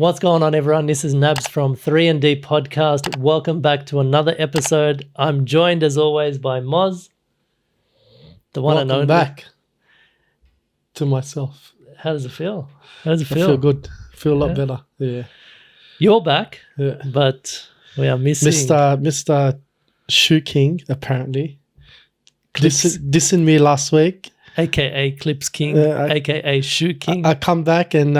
What's going on, everyone? This is Nabs from 3&D Podcast. Welcome back to another episode. I'm joined, as always, by Moz, the one and only. Welcome back to myself. How does it feel? How does it I feel? feel good. Feel a lot better. Yeah. You're back, Yeah. but we are missing Mr. Shoe King, apparently. Clips, Dissing me last week. a.k.a. Clips King, a.k.a. Shoe King. I come back and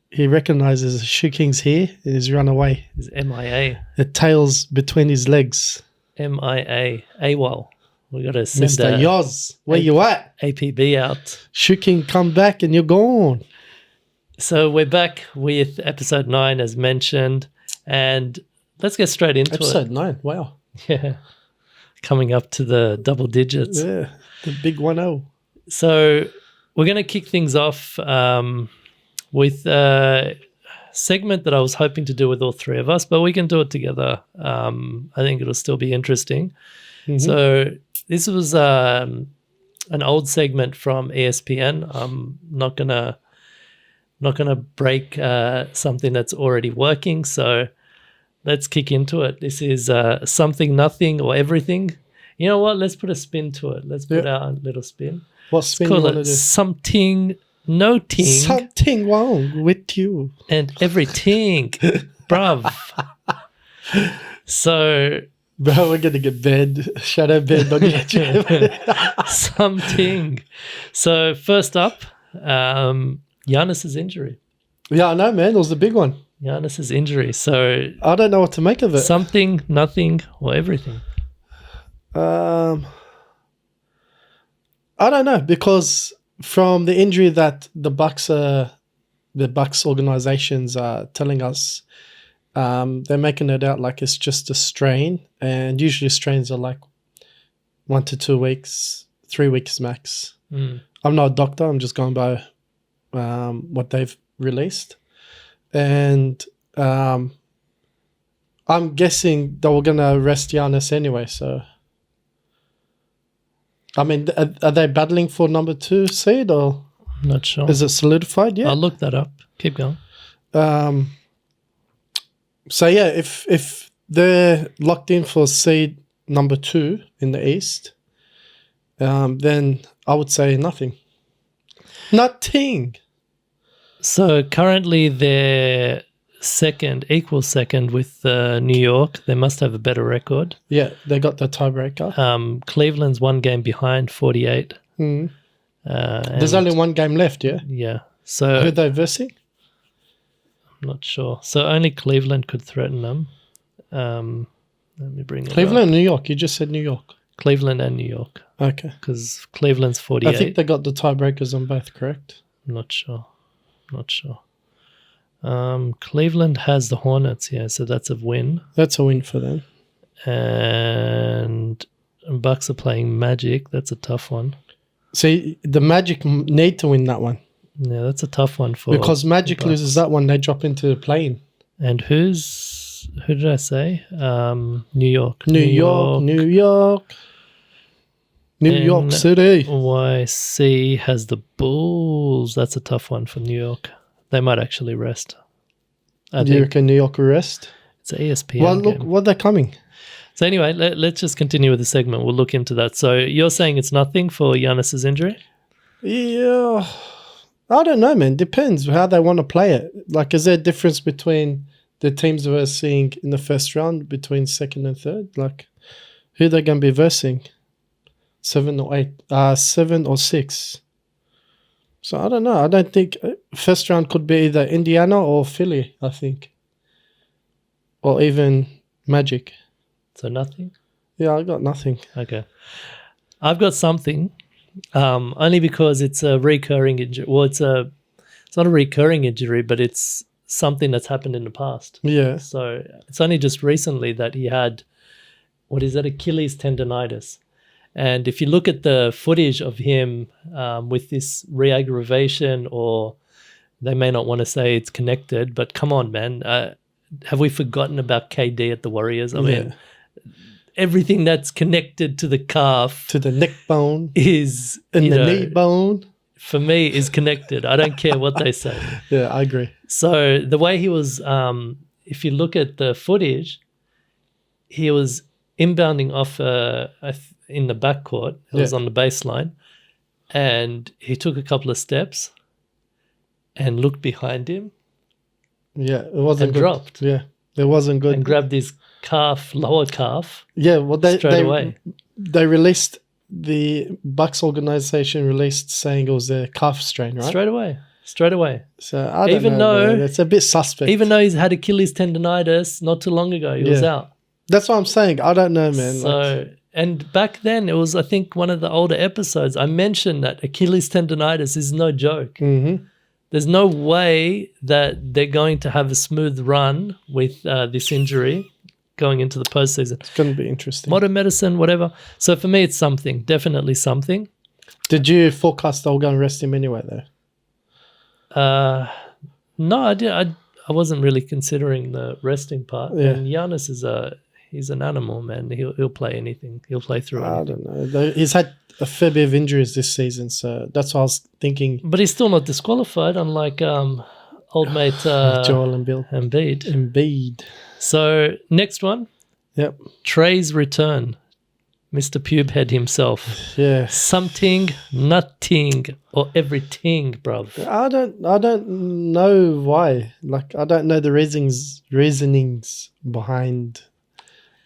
he recognizes Shoe King's here and he's run away. Is MIA. The tail's between his legs. MIA. AWOL. We got to send Mr. Yoz, where you at? APB out. Shoe King, come back and you're gone. So we're back with episode 9, as mentioned, and let's get straight into Episode 9, wow. Yeah. Coming up to the double digits. Yeah, the big 1-0. So we're going to kick things off with a segment that I was hoping to do with all three of us, but we can do it together. I think it'll still be interesting. Mm-hmm. So this was an old segment from ESPN. I'm not gonna break something that's already working. So let's kick into it. This is something, nothing, or everything. You know what? Let's put a spin to it. Let's put our little spin. What spin Let's you call want it to do? something, no ting, Something wrong with you. and everything, bruv. So Bro, we're going to get banned. Shadow banned on YouTube. something. So first up, Giannis's injury. Yeah, I know, man. It was a big one. Giannis's injury. So I don't know what to make of it. something, nothing, or everything. I don't know, because from the injury that the Bucks organizations are telling us, they're making it out like it's just a strain, and usually strains are like 1 to 2 weeks, 3 weeks max. I'm not a doctor. I'm just going by what they've released, and I'm guessing they were gonna rest Giannis anyway. So, I mean, are they battling for number 2 seed, or I'm not sure. is it solidified yet? I'll look that up. Keep going. So yeah, if they're locked in for seed number 2 in the East, then I would say nothing. Nothing. So currently they're equal second with New York. They must have a better record. Yeah, they got the tiebreaker. Cleveland's 1 game behind, 48. There's only 1 game left, yeah? Yeah. Who So are they versing? I'm not sure. So only Cleveland could threaten them. Let me bring it Cleveland up. or New York? You just said New York. Cleveland and New York, Okay. because Cleveland's 48. I think they got the tiebreakers on both, correct? I'm not sure. Cleveland has the Hornets, yeah, so that's a win. That's a win for them. And Bucks are playing Magic. That's a tough one. See, the Magic need to win that one. Yeah, that's a tough one for Because Magic the Bucks. loses that one, they drop into the play-in. And who did I say? New York. New York City. NYC has the Bulls. That's a tough one for New York. They might actually rest. I Do you think reckon New York will rest? it's an ESPN Well, look, game. what they're coming. So anyway, let's just continue with the segment. We'll look into that. So you're saying it's nothing for Giannis's injury? Yeah, I don't know, man. Depends how they want to play it. Like, is there a difference between the teams we're seeing in the first round between second and third? Like, who they're going to be versing? 7 or 8, 7 or 6. So I don't know. I don't think first round could be either Indiana or Philly, I think. Or even Magic. So nothing? Yeah, I got nothing. Okay. I've got something, only because it's a recurring injury. Well, it's not a recurring injury, but it's something that's happened in the past. Yeah. So it's only just recently that he had, Achilles tendonitis. And if you look at the footage of him with this re-aggravation, or they may not want to say it's connected, but come on, man. Have we forgotten about KD at the Warriors? I mean, everything that's connected to the calf, to the neck bone is and the knee bone. for me is connected. I don't care what they say. Yeah, I agree. So the way he was, if you look at the footage, he was inbounding off in the backcourt. It was on the baseline, and he took a couple of steps and looked behind him. Yeah, it wasn't and good. Dropped. Yeah, it wasn't good. And grabbed his lower calf. Yeah, well, straight away. They released, the Bucks organization released saying it was a calf strain, right? Straight away. So I don't know, man. It's a bit suspect. Even though he's had Achilles tendonitis not too long ago, he was out. That's what I'm saying. I don't know, man. So, and back then, it was, I think, one of the older episodes, I mentioned that Achilles tendonitis is no joke. Mm-hmm. There's no way that they're going to have a smooth run with this injury going into the postseason. It's going to be interesting. Modern medicine, whatever. So for me, it's something. Definitely something. Did you forecast they'll go and rest him anyway, though? No, I did. I wasn't really considering the resting part. Yeah. And Giannis is he's an animal, man. He'll play anything. He'll play through anything. I don't know. He's had a fair bit of injuries this season, so that's what I was thinking. But he's still not disqualified, unlike old mate Joel and Bill. Embid. So next one. Yep. Trae's return. Mr. Pubehead himself. Yeah. Something, nothing, or everything, bruv. I don't know why. Like, I don't know the reasonings behind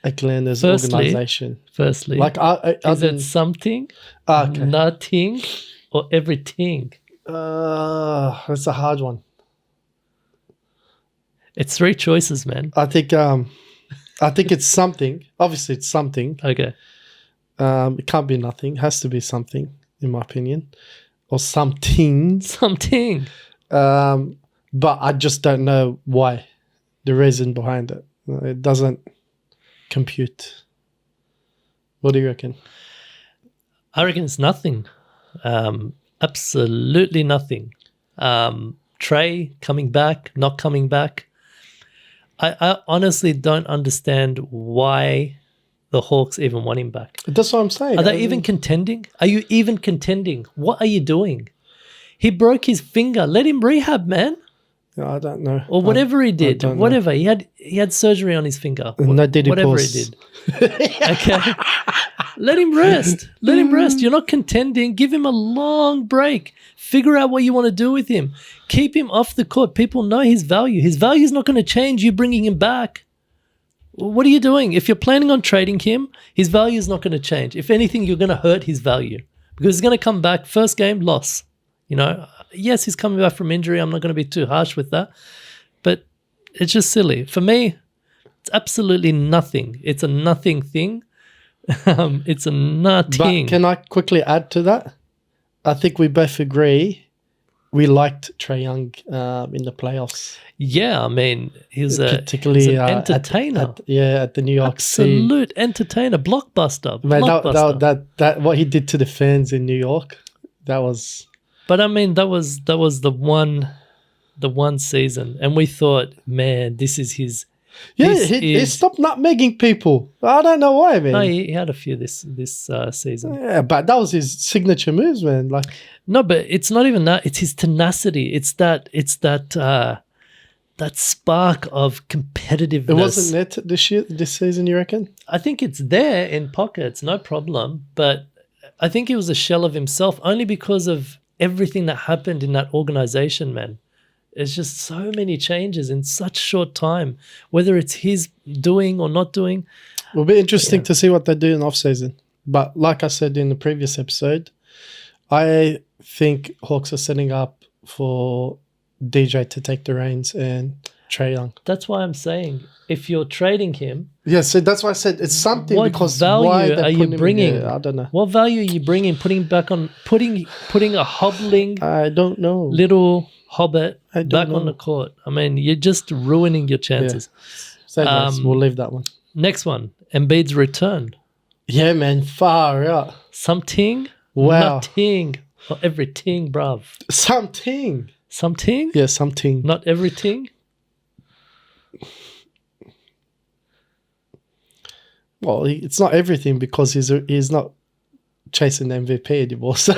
Atlanta's organization. Firstly, like, is it something, nothing, or everything? It's a hard one. It's three choices, man. I think it's something. Obviously, it's something. Okay. It can't be nothing. It has to be something, in my opinion, or something. Something. But I just don't know why. The reason behind it. It doesn't compute. What do you reckon? I reckon it's nothing. Absolutely nothing. Trae coming back, not coming back. I honestly don't understand why the Hawks even want him back. That's what I'm saying. Are they even contending? Are you even contending? What are you doing? He broke his finger. Let him rehab, man. I don't know. Or whatever he did. Whatever. He had surgery on his finger. No, did he whatever pause? he did. Okay. Let him rest. Let him rest. You're not contending. Give him a long break. Figure out what you want to do with him. Keep him off the court. People know his value. His value is not going to change you bringing him back. What are you doing? If you're planning on trading him, his value is not going to change. If anything, you're going to hurt his value because he's going to come back. First game, loss. You know, yes, he's coming back from injury. I'm not going to be too harsh with that. But it's just silly. For me, it's absolutely nothing. It's a nothing thing. It's a nothing. But can I quickly add to that? I think we both agree we liked Trae Young in the playoffs. Yeah, I mean, he's particularly an entertainer. At the New York Absolute entertainer, blockbuster. Man, that what he did to the fans in New York, that was. But I mean, that was the one season, and we thought, man, this is his. Yeah, he stopped nutmegging people. I don't know why, man. No, he had a few this season. Yeah, but that was his signature moves, man. Like, no, but it's not even that. It's his tenacity. It's that spark of competitiveness. It wasn't there this season, you reckon? I think it's there in pockets, no problem. But I think he was a shell of himself only because of everything that happened in that organization, man. There's just so many changes in such short time, whether it's his doing or not doing. It'll be interesting to see what they do in off-season. But like I said in the previous episode, I think Hawks are setting up for DJ to take the reins and Trae Young. That's why I'm saying if you're trading him. Yeah, so that's why I said it's something what because value why are you bringing? I don't know. What value are you bringing? Putting a hobbling. I don't know. Little hobbit back know. on the court. I mean, you're just ruining your chances. Yeah. So we'll leave that one. Next one, Embid's return. Yeah, man, far out. Something, wow. Nothing, or everything, bruv. Something. Something? Yeah, something. Not everything? Well, it's not everything because he's not chasing the MVP anymore. So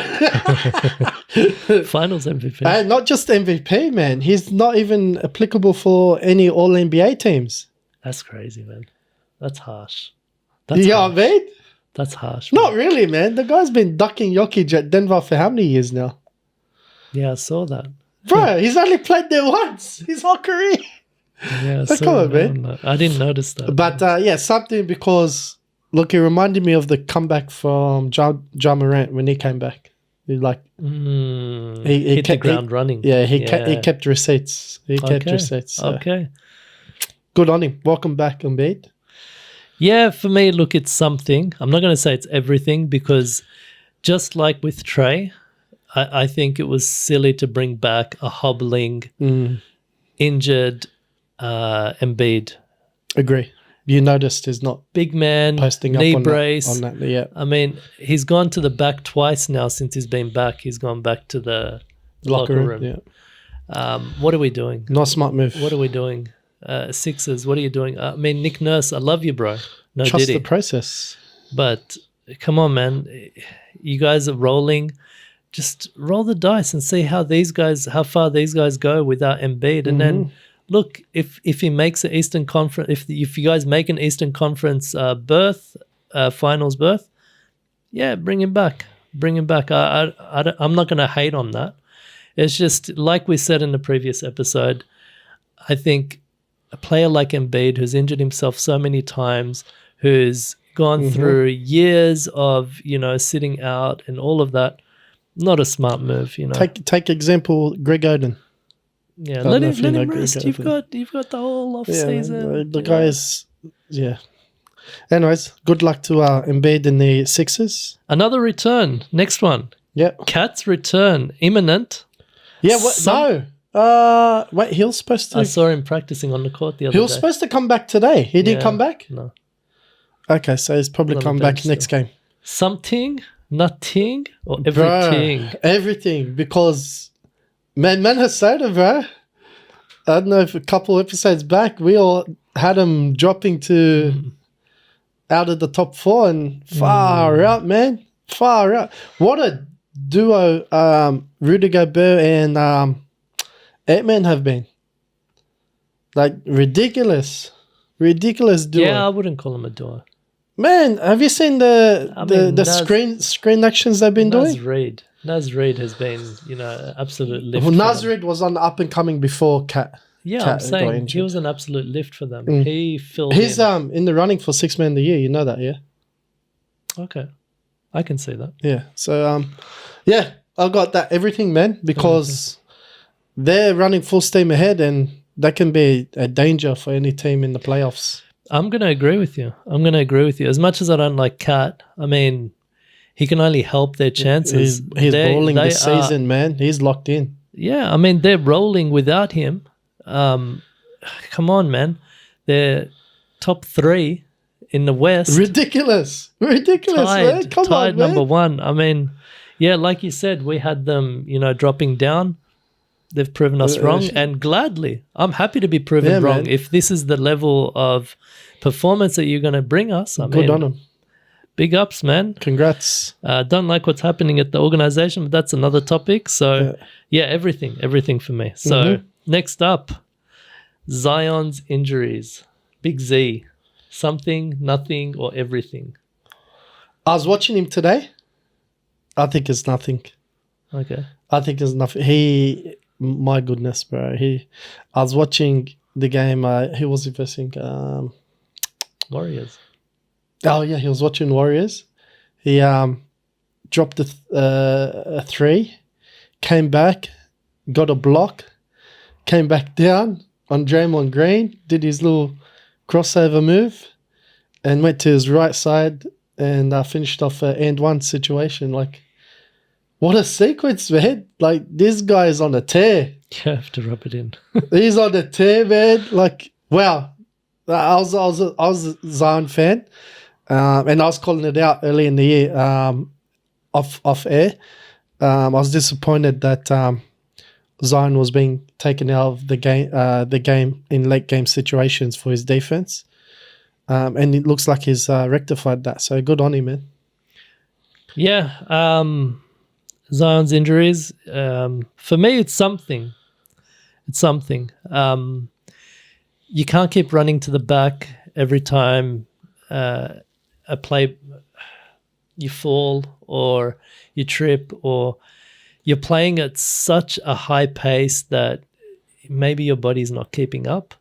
Finals MVP. and not just MVP, man. He's not even applicable for any All NBA teams. That's crazy, man. That's harsh. You know what I mean? That's harsh. Man. Not really, man. The guy's been ducking Jokic at Denver for how many years now? Yeah, I saw that. Bro, he's only played there once his whole career. Yeah, So come on, man. I didn't notice that. But yeah, something because, look, it reminded me of the comeback from Ja Morant when he came back. He like he hit the ground running. Yeah, he kept receipts. He kept receipts. So. Okay. Good on him. Welcome back, Embid. Yeah, for me, look, it's something. I'm not going to say it's everything because just like with Trae, I think it was silly to bring back a hobbling, injured Embid. Agree. You noticed he's not big man, posting knee up on brace. That, yeah. I mean, he's gone to the back twice now since he's been back. He's gone back to the locker room. Yeah. What are we doing? Not a smart move. What are we doing? Sixers, what are you doing? I mean, Nick Nurse, I love you, bro. No, trust Diddy. the process. But come on, man. You guys are rolling. Just roll the dice and see how far these guys go without Embiid. And then look, if he makes an Eastern Conference, if you guys make an Eastern Conference finals berth, yeah, bring him back. Bring him back. I'm not going to hate on that. It's just like we said in the previous episode. I think a player like Embiid, who's injured himself so many times, who's gone through years of sitting out and all of that, not a smart move. Take example, Greg Oden. Yeah, let him rest. You've got the whole off season. The guys, yeah. Anyways, good luck to Embid in the Sixers. Another return. Next one. Yeah. Cat's return imminent. Yeah. What? No. Wait. He was supposed to. I saw him practicing on the court the other day. He was supposed to come back today. He didn't come back. No. Okay, so he's probably come back next game. Something, nothing, or everything. Bro, everything, because Minnesota, bro. I don't know if a couple episodes back we all had him dropping to out of the top 4 and far out, man, far out. What a duo, Rudy Gobert and ep9 have been. Like ridiculous duo. Yeah, I wouldn't call him a duo. Man, have you seen the screen actions they've been doing? Naz Reid has been, absolute lift. Well, Naz Reid was on the up and coming before Cat. Yeah, I'm saying he was an absolute lift for them. He filled. He's in the running for Sixth Man of the Year. You know that, yeah? Okay, I can see that. Yeah. So yeah, I got that everything, man, because they're running full steam ahead, and that can be a danger for any team in the playoffs. I'm going to agree with you. As much as I don't like Cat, I mean, he can only help their chances. He's balling this season, man. He's locked in. Yeah, I mean, they're rolling without him. Come on, man. They're top 3 in the West. Ridiculous, man. Come tied on, man. number 1. I mean, yeah, like you said, we had them, dropping down. They've proven us wrong, and gladly. I'm happy to be proven wrong. Man. If this is the level of performance that you're going to bring us, good on them. Big ups, man. Congrats. Don't like what's happening at the organization, but that's another topic. So, yeah everything for me. So, next up, Zion's injuries. Big Z. Something, nothing, or everything. I was watching him today. I think it's nothing. Okay. I think it's nothing. My goodness, bro. I was watching the game. Who was he facing? Warriors. Oh yeah, he was watching Warriors. He dropped a 3, came back, got a block, came back down on Draymond Green, did his little crossover move, and went to his right side and finished off an and one situation. Like, what a sequence, man. Like, this guy is on a tear. You have to rub it in. He's on a tear, man. Like, wow. I was a Zion fan, and I was calling it out early in the year off air. I was disappointed that Zion was being taken out of the game in late game situations for his defense, and it looks like he's rectified that. So good on him, man. Yeah. Zion's injuries. For me, it's something. It's something. You can't keep running to the back every time a play you fall or you trip or you're playing at such a high pace that maybe your body's not keeping up.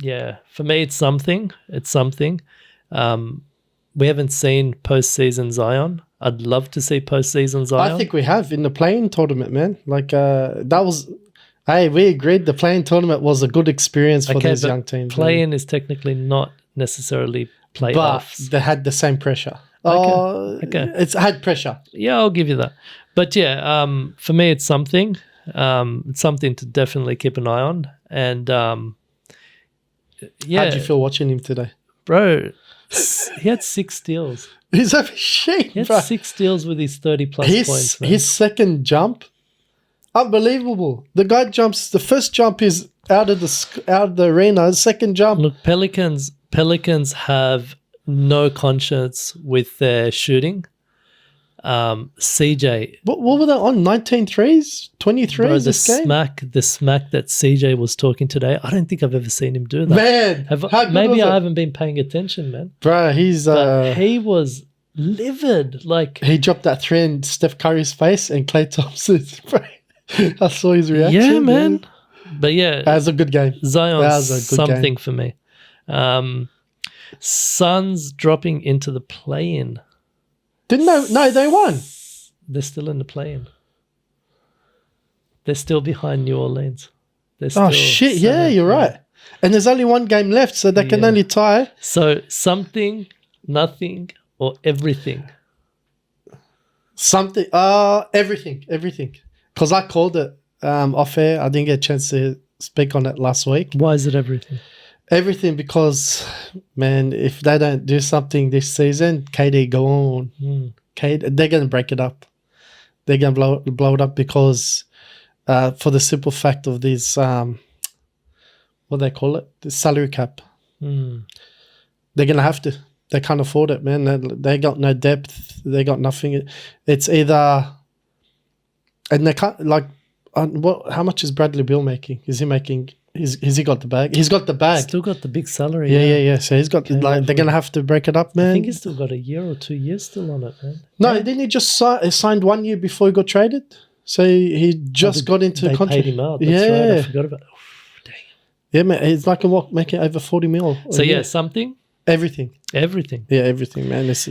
Yeah, for me, it's something. It's something. We haven't seen postseason Zion. I'd love to see postseason Zion. I think we have in the playing tournament, man. Like that was. Hey, we agreed the playing tournament was a good experience for these young teams. Playing is technically not necessarily playoffs, but they had the same pressure. Okay. It's had pressure. Yeah, I'll give you that. But yeah, for me, it's something. It's something to definitely keep an eye on. And yeah, how'd you feel watching him today, bro? He had 6 steals. He's a machine. He had bro. 6 steals with his 30+ points. Man. His second jump, unbelievable. The guy jumps. The first jump is out of the arena. The second jump. Look, Pelicans have no conscience with their shooting. CJ, what were they on? 19 threes, 20 threes. Bro, this game? the smack that CJ was talking today. I don't think I've ever seen him do that. Man, maybe I haven't been paying attention, man. Bro, he was livid. Like he dropped that 3 in Steph Curry's face and Klay Thompson. I saw his reaction. Yeah, man. But yeah, that was a good game. Zion's something for me. Suns dropping into the play-in. Didn't they? No, they won. They're still in the play-in. They're still behind New Orleans. Oh shit! Yeah, you're right. And there's only one game left, so they can only tie. So something, nothing, or everything. Something. Everything. Because I called it off air. I didn't get a chance to speak on it last week. Why is it everything? Everything because, man, if they don't do something this season, KD go on. KD, they're going to break it up. They're going to blow it up because for the simple fact of this, what they call it, the salary cap. They're going to have to. They can't afford it, man. They got no depth. They got nothing. It's either, and they can't like. How much is Bradley Beal making? Is he making? Has he got the bag? He's got the bag. Still got the big salary. Yeah. So he's got they're gonna have to break it up, man. I think he's still got a year or 2 years still on it, man. No, didn't he just signed 1 year before he got traded? So he just got into they contract. Paid him out. That's right. I forgot about. Dang. Yeah, man. It's like making over 40 mil. So yeah, something. Everything. Yeah, everything, man. It's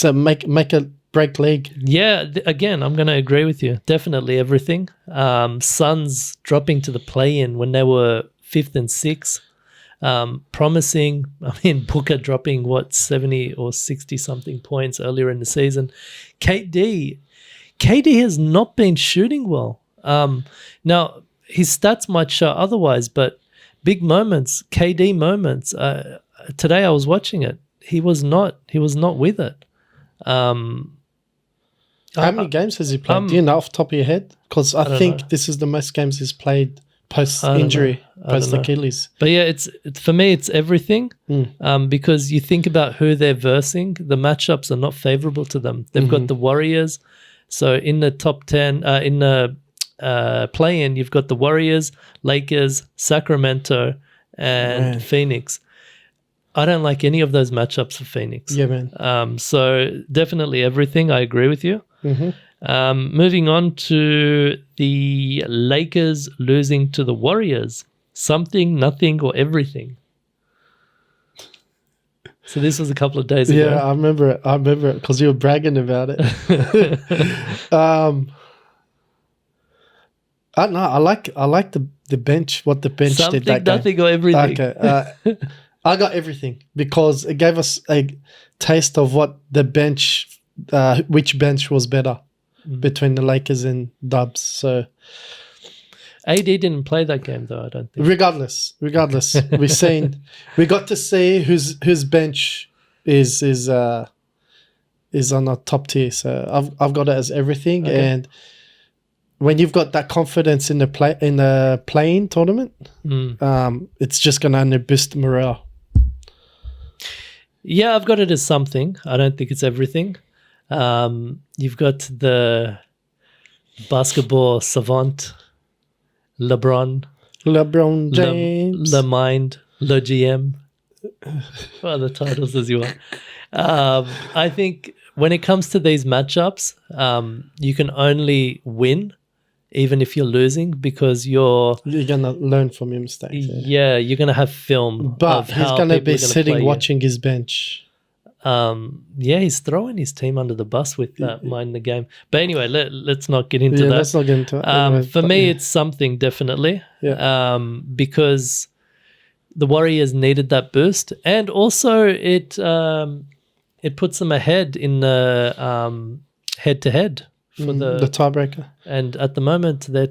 a make a break league. Yeah, again, I'm going to agree with you. Definitely everything. Suns dropping to the play-in when they were 5th and 6th. Promising. I mean, Booker dropping, 70 or 60 something points earlier in the season. KD has not been shooting well. Now, his stats might show otherwise, but big moments, KD moments. Today I was watching it. He was not with it. How many games has he played? Do you know off the top of your head? Because I think this is the most games he's played post-injury, post-Achilles. But yeah, for me, it's everything because you think about who they're versing, the matchups are not favorable to them. They've got the Warriors. So in the top 10, in the play-in, you've got the Warriors, Lakers, Sacramento, and Phoenix. I don't like any of those matchups for Phoenix. Yeah, man. So definitely everything. I agree with you. Moving on to the Lakers losing to the Warriors. Something, nothing, or everything. So this was a couple of days ago. Yeah, I remember it because you were bragging about it. I don't know. I like the bench. What the bench did that game. Something, nothing, or everything. Okay. I got everything because it gave us a taste of what the bench, which bench was better between the Lakers and Dubs. So AD didn't play that game though, I don't think. Regardless, we got to see whose bench is on a top tier. So I've got it as everything, and when you've got that confidence in the playing tournament, it's just going to only boost morale. Yeah, I've got it as something. I don't think it's everything. You've got the basketball savant, LeBron James. Le Mind, Le GM. Well, the titles as you want. I think when it comes to these matchups, you can only win even if you're losing because you're going to learn from your mistakes. Yeah, you're going to have film. But he's going to be sitting watching his bench. He's throwing his team under the bus with that mind the game. But anyway, let's not get into that. Let's not get into it. Anyway, for me, it's something definitely. Yeah. Because the Warriors needed that boost, and also it puts them ahead in the head-to-head for the tiebreaker. And at the moment, they're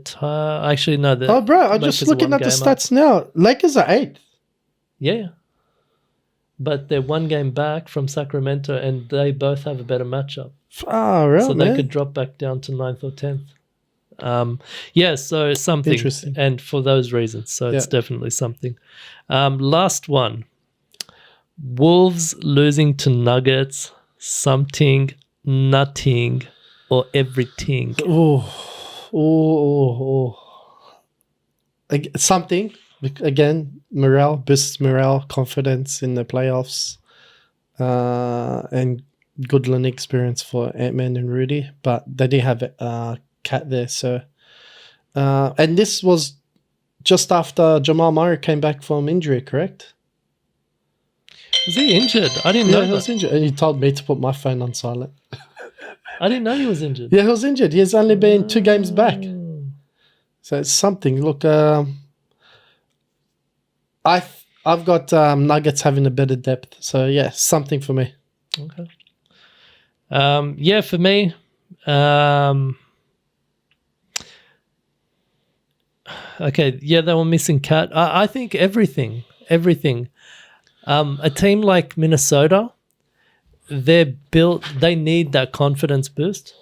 actually no. Oh, bro! I'm just looking at the stats now. Lakers are 8th. Yeah. But they're one game back from Sacramento, and they both have a better matchup. Oh, really? So they could drop back down to 9th or 10th. So something. Interesting. And for those reasons. So it's definitely something. Last one. Wolves losing to Nuggets. Something, nothing, or everything. Something. Again, boosts morale, confidence in the playoffs, and good learning experience for Ant-Man and Rudy. But they didn't have Cat there, so and this was just after Jamal Murray came back from injury, correct? Was he injured? I didn't know he was injured, and he told me to put my phone on silent. I didn't know he was injured. Yeah, he was injured. He's only been 2 games back, so it's something. Look, I've got Nuggets having a better depth, so yeah, something for me. Okay. For me, they were missing Cat. I think everything. A team like Minnesota, they need that confidence boost.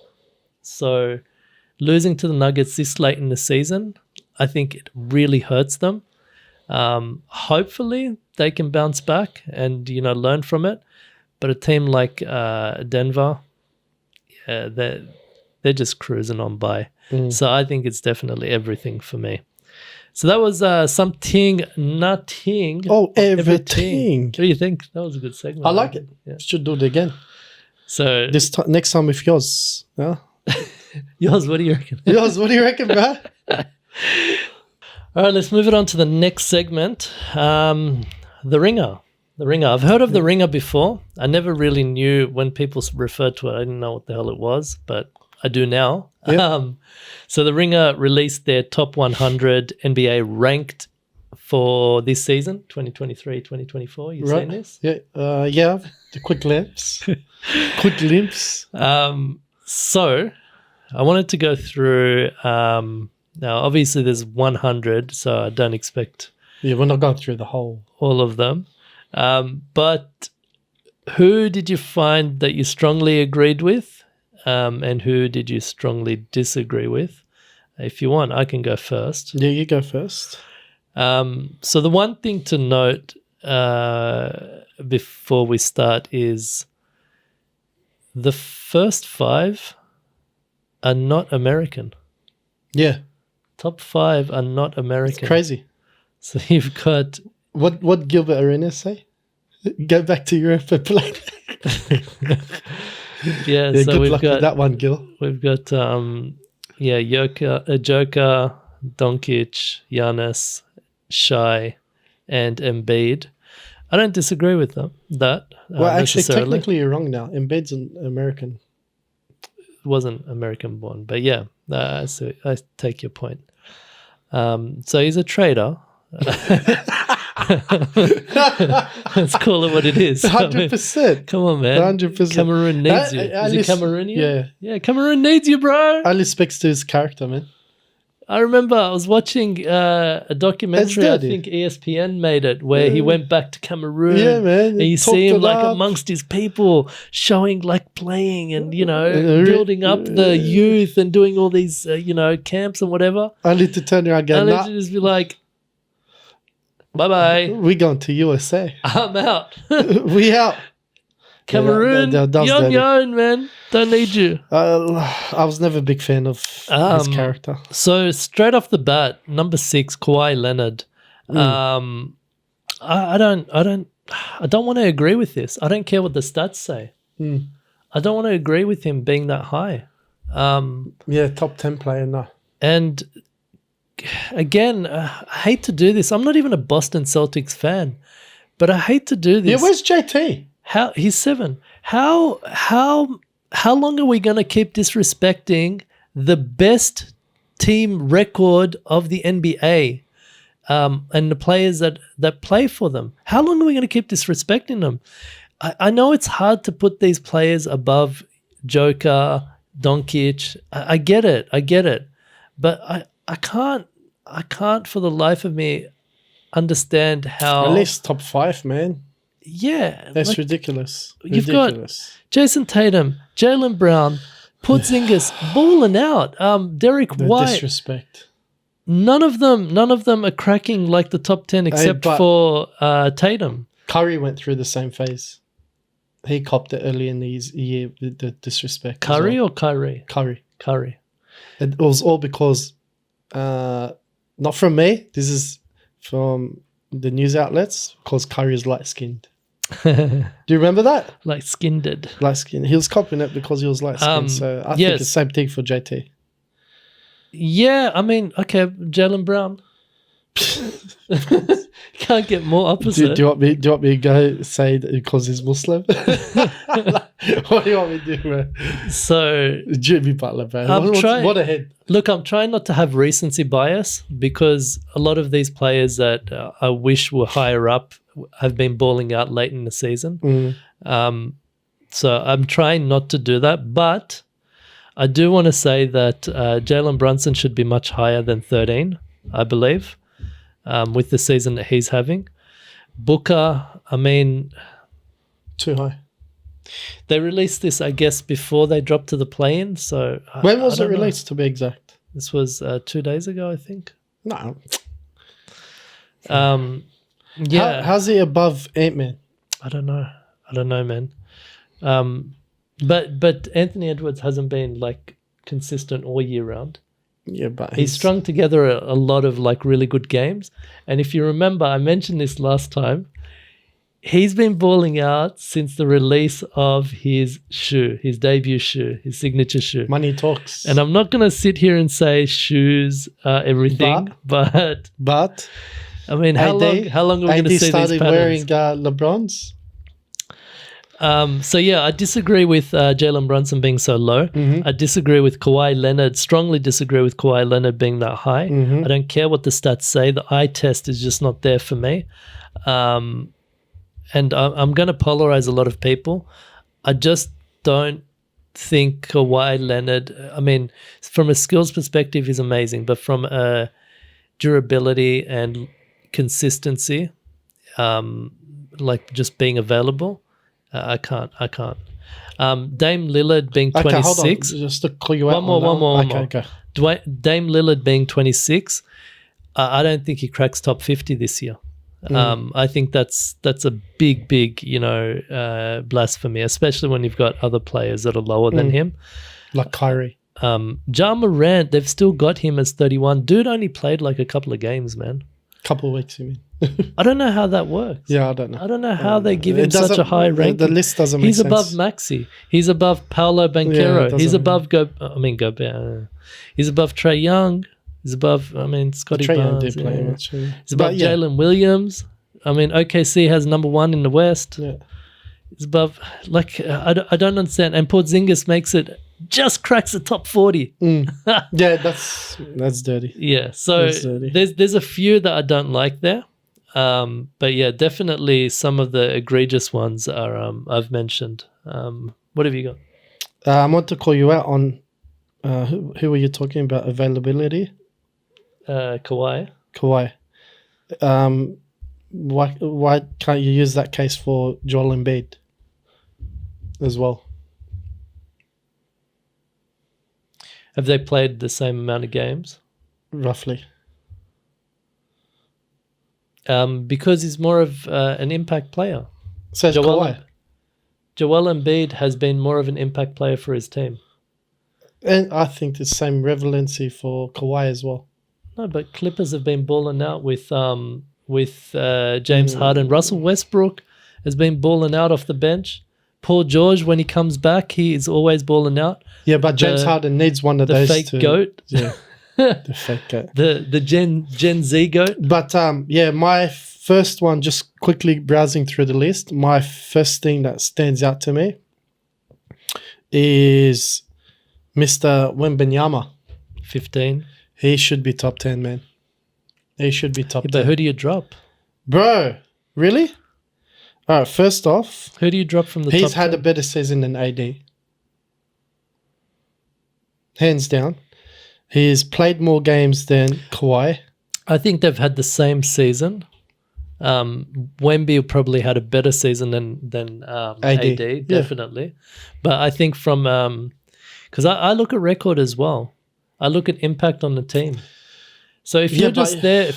So losing to the Nuggets this late in the season, I think it really hurts them. Hopefully they can bounce back and learn from it, but a team like Denver, they're just cruising on by. So I think it's definitely everything for me. So that was something, nothing. Oh, everything. What do you think? That was a good segment. I like it. Yeah. Should do it again. So next time with yours. Yeah. Yours, what do you reckon? Bro? All right, let's move it on to the next segment. The Ringer. I've heard of The Ringer before. I never really knew when people referred to it. I didn't know what the hell it was, but I do now. Yep. So The Ringer released their top 100 NBA ranked for this season, 2023-2024. You seen this? Yeah. The quick glimpse. So I wanted to go through... now, obviously, there's 100, so I don't expect... Yeah, we're not going through the whole... all of them. But who did you find that you strongly agreed with? And who did you strongly disagree with? If you want, I can go first. Yeah, you go first. So the one thing to note before we start is the first 5 are not American. Yeah. Top 5 are not American. It's crazy. So you've got... What Gilbert Arenas say? Go back to Europe and play. Yeah, so good we've luck got with that one, Gil. We've got Joker, Doncic, Giannis, Shai, and Embiid. I don't disagree with that. Well, actually, technically you're wrong now. Embid's an American. Wasn't American born, but yeah, so I take your point. So he's a trader. Let's call it what it is. 100%. Come on, man. 100%. Cameroon needs you. Is he Cameroonian? Yeah. Yeah, Cameroon needs you, bro. Only speaks to his character, man. I remember I was watching a documentary, I think ESPN made it, where he went back to Cameroon. Yeah, man. And you see him like amongst his people, showing like playing and, building up the youth and doing all these, camps and whatever. Only to turn around and go, to just be like, bye-bye. We going to USA. I'm out. We out. Cameroon, that was you're on dirty. your own, man. Don't need you. I was never a big fan of his character. So straight off the bat, number 6, Kawhi Leonard. I don't want to agree with this. I don't care what the stats say. I don't want to agree with him being that high. Top 10 player, no. And again, I hate to do this. I'm not even a Boston Celtics fan, but I hate to do this. Yeah, where's JT? He's 7. How long are we going to keep disrespecting the best team record of the NBA and the players that play for them? How long are we going to keep disrespecting them? I know it's hard to put these players above Joker, Doncic. I get it. But I can't for the life of me understand how. At least top 5, man. Yeah. That's ridiculous. You've got Jason Tatum, Jaylen Brown, Porzingis balling out. Derek White. Disrespect. None of them are cracking like the top 10 except for Tatum. Curry went through the same phase. He copped it early in the year with the disrespect. Curry or Kyrie? Curry. It was all because, not from me, this is from the news outlets, because Curry is light-skinned. Do you remember that? Light-skinned. Light-skinned. He was copying it because he was light-skinned. So I think it's the same thing for JT. Yeah, I mean, okay, Jaylen Brown. Can't get more opposite. Do you want me to go say that because he's Muslim? What do you want me to do, man? So Jimmy Butler, man. What a head. Look, I'm trying not to have recency bias because a lot of these players that I wish were higher up have been balling out late in the season. So I'm trying not to do that, but I do want to say that Jalen Brunson should be much higher than 13, I believe, with the season that he's having. Booker, I mean... Too high. They released this, I guess, before they dropped to the play-in, so... When was it released, to be exact? This was 2 days ago, I think. No. Yeah. How's he above Ant-Man? I don't know, man. But Anthony Edwards hasn't been like consistent all year round. Yeah, but he's strung together a lot of like really good games. And if you remember, I mentioned this last time. He's been balling out since the release of his shoe, his debut shoe, his signature shoe. Money talks. And I'm not going to sit here and say shoes are everything, but I mean, how long are we going to see these patterns? AD started wearing LeBrons. So yeah, I disagree with Jalen Brunson being so low. I disagree with Kawhi Leonard, strongly disagree with Kawhi Leonard being that high. I don't care what the stats say. The eye test is just not there for me. And I'm going to polarize a lot of people. I just don't think Kawhi Leonard, I mean, from a skills perspective, he's amazing. But from a durability and consistency, like just being available, I can't. Dame Lillard being 26. Okay, hold on. Just to call you out. One more. Okay. Dame Lillard being 26, I don't think he cracks top 50 this year. I think that's a big, blasphemy, especially when you've got other players that are lower than him. Like Kyrie. Ja Morant, they've still got him as 31. Dude only played like a couple of games, man. Couple of weeks, you mean? I don't know how that works. Yeah, I don't know. I don't know how they give him such a high rank. The list doesn't make sense. He's above Maxey. He's above Paolo Banchero. He's above Gobert. He's above Trae Young. He's above, Scotty Barnes. Did play much. He's above Jalen Williams. OKC has number 1 in the West. Yeah. He's above, I don't understand. And Porzingis makes it, just cracks the top 40. Yeah, that's dirty. Yeah, so there's a few that I don't like there. But yeah, definitely some of the egregious ones are I've mentioned. What have you got? I want to call you out on who were you talking about? Availability? Kawhi. Why can't you use that case for Joel Embid as well? Have they played the same amount of games? Roughly. Because he's more of an impact player. So Kawhi. Joel Embiid has been more of an impact player for his team. And I think the same relevancy for Kawhi as well. No, but Clippers have been balling out with James Harden. Russell Westbrook has been balling out off the bench. Paul George, when he comes back, he is always balling out. Yeah, but James Harden needs one of those. The fake goat. Yeah, the fake goat. The Gen Z goat. But my first one, just quickly browsing through the list, my first thing that stands out to me is Mr. Wembanyama. 15. He should be top 10, man. He should be top 10. But who do you drop? Bro, really? All right, first off, who do you drop from the top 10? He's had a better season than AD. Hands down. He's played more games than Kawhi. I think they've had the same season. Wemby probably had a better season than AD, definitely. Yeah. But I think from because I look at record as well. I look at impact on the team. So if you're just there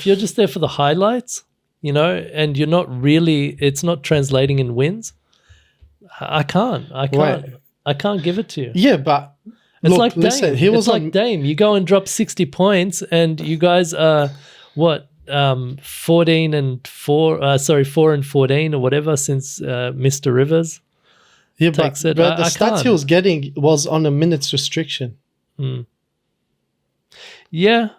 for the highlights, and you're not really, it's not translating in wins. I can't give it to you. Yeah, but it's like Dame. Like Dame. You go and drop 60 points, and you guys are what 4 and 14 or whatever since Mr. Rivers. Yeah, but the stats he was getting was on a minutes restriction. Yeah.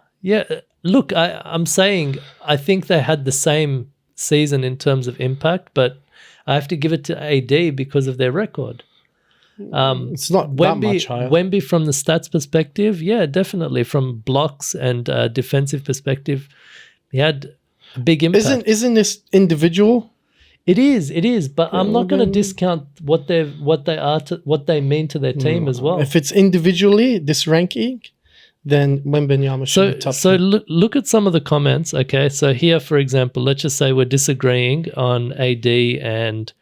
Look, I'm saying I think they had the same season in terms of impact, but I have to give it to AD because of their record. It's not that much higher. Wemby from the stats perspective, yeah, definitely. From blocks and defensive perspective, he had a big impact. Isn't this individual? It is, but I'm not going to discount what they mean to their team as well. If it's individually this ranking, then Wembanyama should be top 10. So look at some of the comments, okay? So here, for example, let's just say we're disagreeing on AD and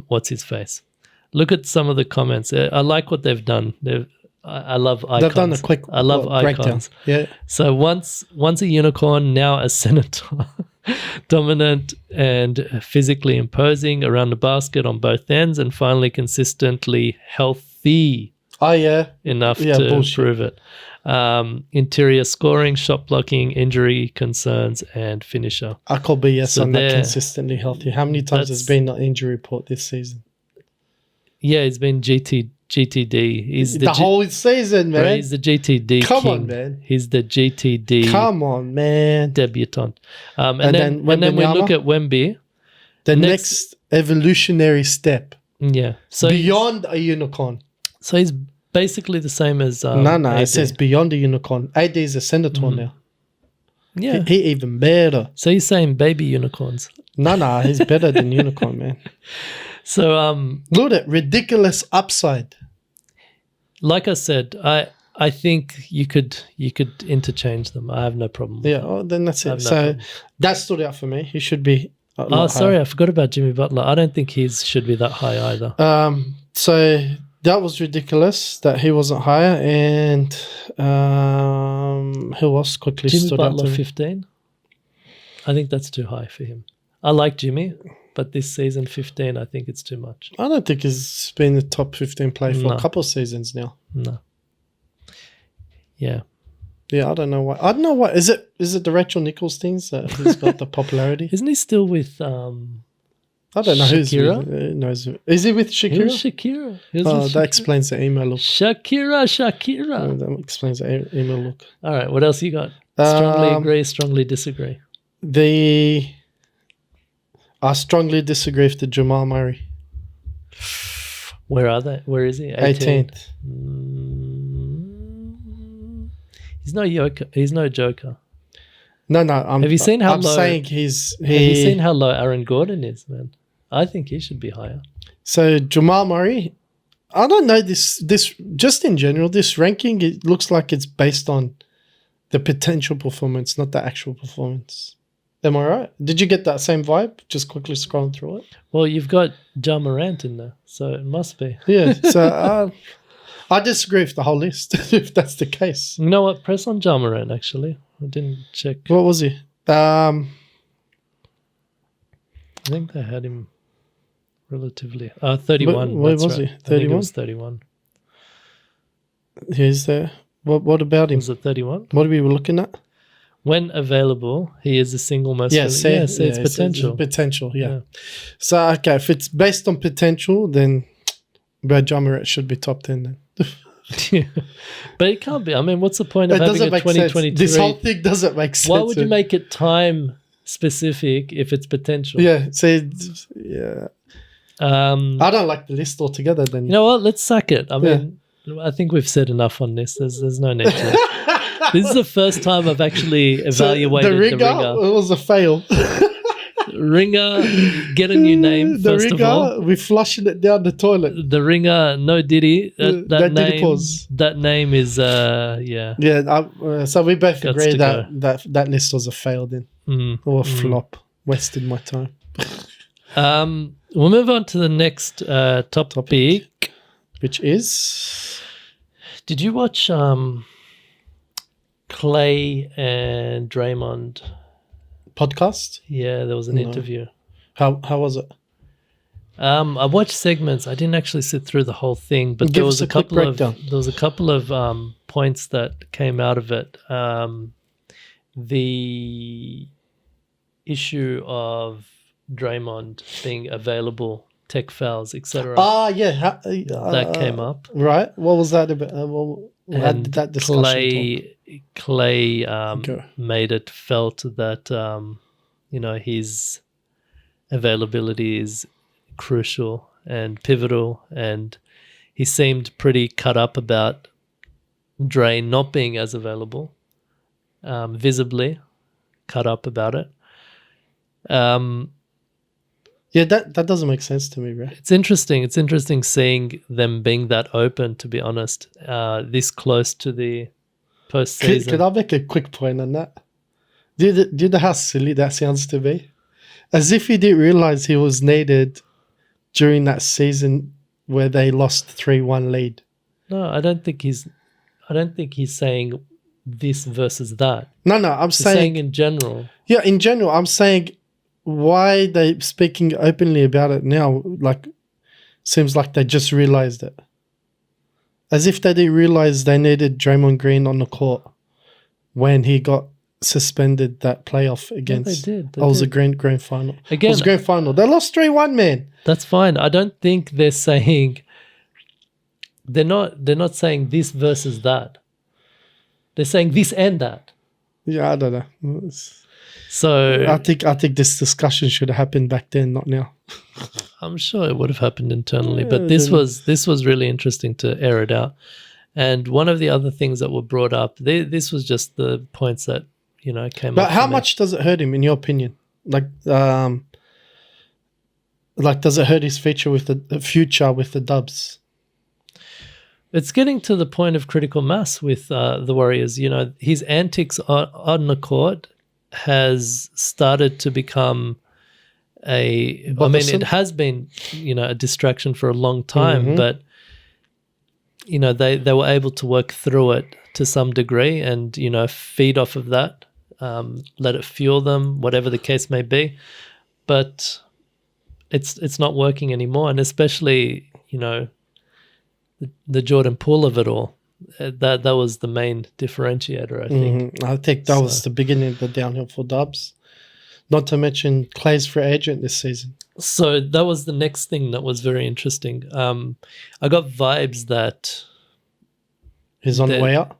what's his face. Look at some of the comments. I like what they've done. I love icons. They've done a quick icons. breakdown. Yeah. So once a unicorn, now a senator. Dominant and physically imposing around the basket on both ends, and finally consistently healthy. Oh, yeah. Enough to prove it. Interior scoring, shot blocking, injury concerns, and finisher. I call BS on that consistently healthy. How many times has been an injury report this season? Yeah, it's been GTD. He's the whole season, man. Bro, he's the GTD Come king. on, man. He's the GTD. Come on, man. Debutant. And then we look at Wemby. The next evolutionary step. Yeah. So beyond a unicorn. So he's basically the same as No, it says beyond a unicorn. AD is a senator now. Yeah. He even better. So he's saying baby unicorns. No, he's better than unicorn, man. So look at ridiculous upside. Like I said, I think you could interchange them. I have no problem with that. Then that's it. So that stood out for me. He should be sorry, I forgot about Jimmy Butler. I don't think he should be that high either. So that was ridiculous that he wasn't higher. And who else quickly stood out to me? Jimmy Butler 15? I think that's too high for him. I like Jimmy, but this season 15, I think it's too much. I don't think he's been a top 15 player for a couple of seasons now. No. Yeah. Yeah, I don't know why. I don't know why. Is it the Rachel Nichols things that he's got the popularity? Isn't he still with I don't know Shakira? Who knows. Is he with Shakira? Who's Shakira? That explains the email look. Shakira. That explains the email look. All right, what else you got? Strongly agree, strongly disagree. I strongly disagree with the Jamal Murray. Where are they? Where is he? 18th. He's no joker. No. Have you seen how low? Saying have you seen how low Aaron Gordon is, man? I think he should be higher. So Jamal Murray, I don't know this just in general. This ranking, it looks like it's based on the potential performance, not the actual performance. Am I right? Did you get that same vibe? Just quickly scrolling through it. Well, you've got Ja Morant in there, so it must be. Yeah. So I disagree with the whole list. If that's the case. You know what? Press on Ja Morant. Actually, I didn't check. What was he? I think they had him relatively. 31. Where that's was right. he? I think it 31? was 31. He's there. What about him? Was it 31? What are we looking at? When available, he is the single most. It's potential. Potential, yeah. So, okay, if it's based on potential, then Brad Jarmeret should be top 10 then. But it can't be. I mean, what's the point of It having doesn't a make 2023? sense. This whole thing doesn't make sense. Why would you make it time specific if it's potential? Yeah, yeah. I don't like the list altogether then. You know what? Let's sack it. I mean, I think we've said enough on this. There's no need to. This is the first time I've actually evaluated the ringer. It was a fail. Ringer, get a new name, first of all. We're flushing it down the toilet. The ringer, no Diddy. That name, Diddy pause. That name is, yeah. Yeah, so we both Guts agree to that list was a fail then. Or a flop. Wasted my time. We'll move on to the next topic. Which is? Did you watch Klay and Draymond podcast? Yeah, there was an interview. How was it? I watched segments. I didn't actually sit through the whole thing, but there was a couple of points that came out of it. The issue of Draymond being available, tech fouls, etc. That came up. Right. What was that about? How did that discussion Klay made it felt that his availability is crucial and pivotal, and he seemed pretty cut up about Dre not being as available, visibly cut up about it. That doesn't make sense to me, bro. It's interesting. It's interesting seeing them being that open, to be honest, this close to the postseason. Could I make a quick point on that? Do you know how silly that sounds to me? As if he didn't realize he was needed during that season where they lost 3-1 lead. No, I don't think he's saying this versus that. No, I'm saying in general. Yeah, in general, I'm saying why they speaking openly about it now. Like, seems like they just realized it. As if they didn't realize they needed Draymond Green on the court when he got suspended that playoff against. No, they did. It was a grand final. Again, it was a grand final. They lost 3-1, man. That's fine. I don't think they're saying. They're not saying this versus that. They're saying this and that. Yeah, I don't know. So I think this discussion should have happened back then, not now. I'm sure it would have happened internally, but this was really interesting to air it out. And one of the other things that were brought up, this was just the points that came up. But how much does it hurt him, in your opinion? Like does it hurt his future with the Dubs? It's getting to the point of critical mass with the Warriors. His antics on the court has started to become it has been, a distraction for a long time, but they were able to work through it to some degree and, feed off of that, let it fuel them, whatever the case may be. But it's not working anymore. And especially, the Jordan Poole of it all. That was the main differentiator, I think. I think that was the beginning of the downhill for Dubs. Not to mention Klay's free agent this season. So that was the next thing that was very interesting. I got vibes that he's on the way out.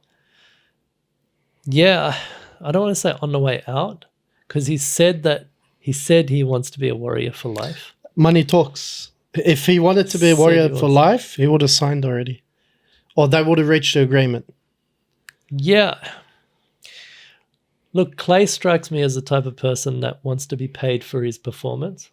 Yeah, I don't want to say on the way out because he said he wants to be a Warrior for life. Money talks. If he wanted to be a Warrior for life, he would have signed already. Or they would have reached an agreement. Yeah. Look, Klay strikes me as the type of person that wants to be paid for his performance.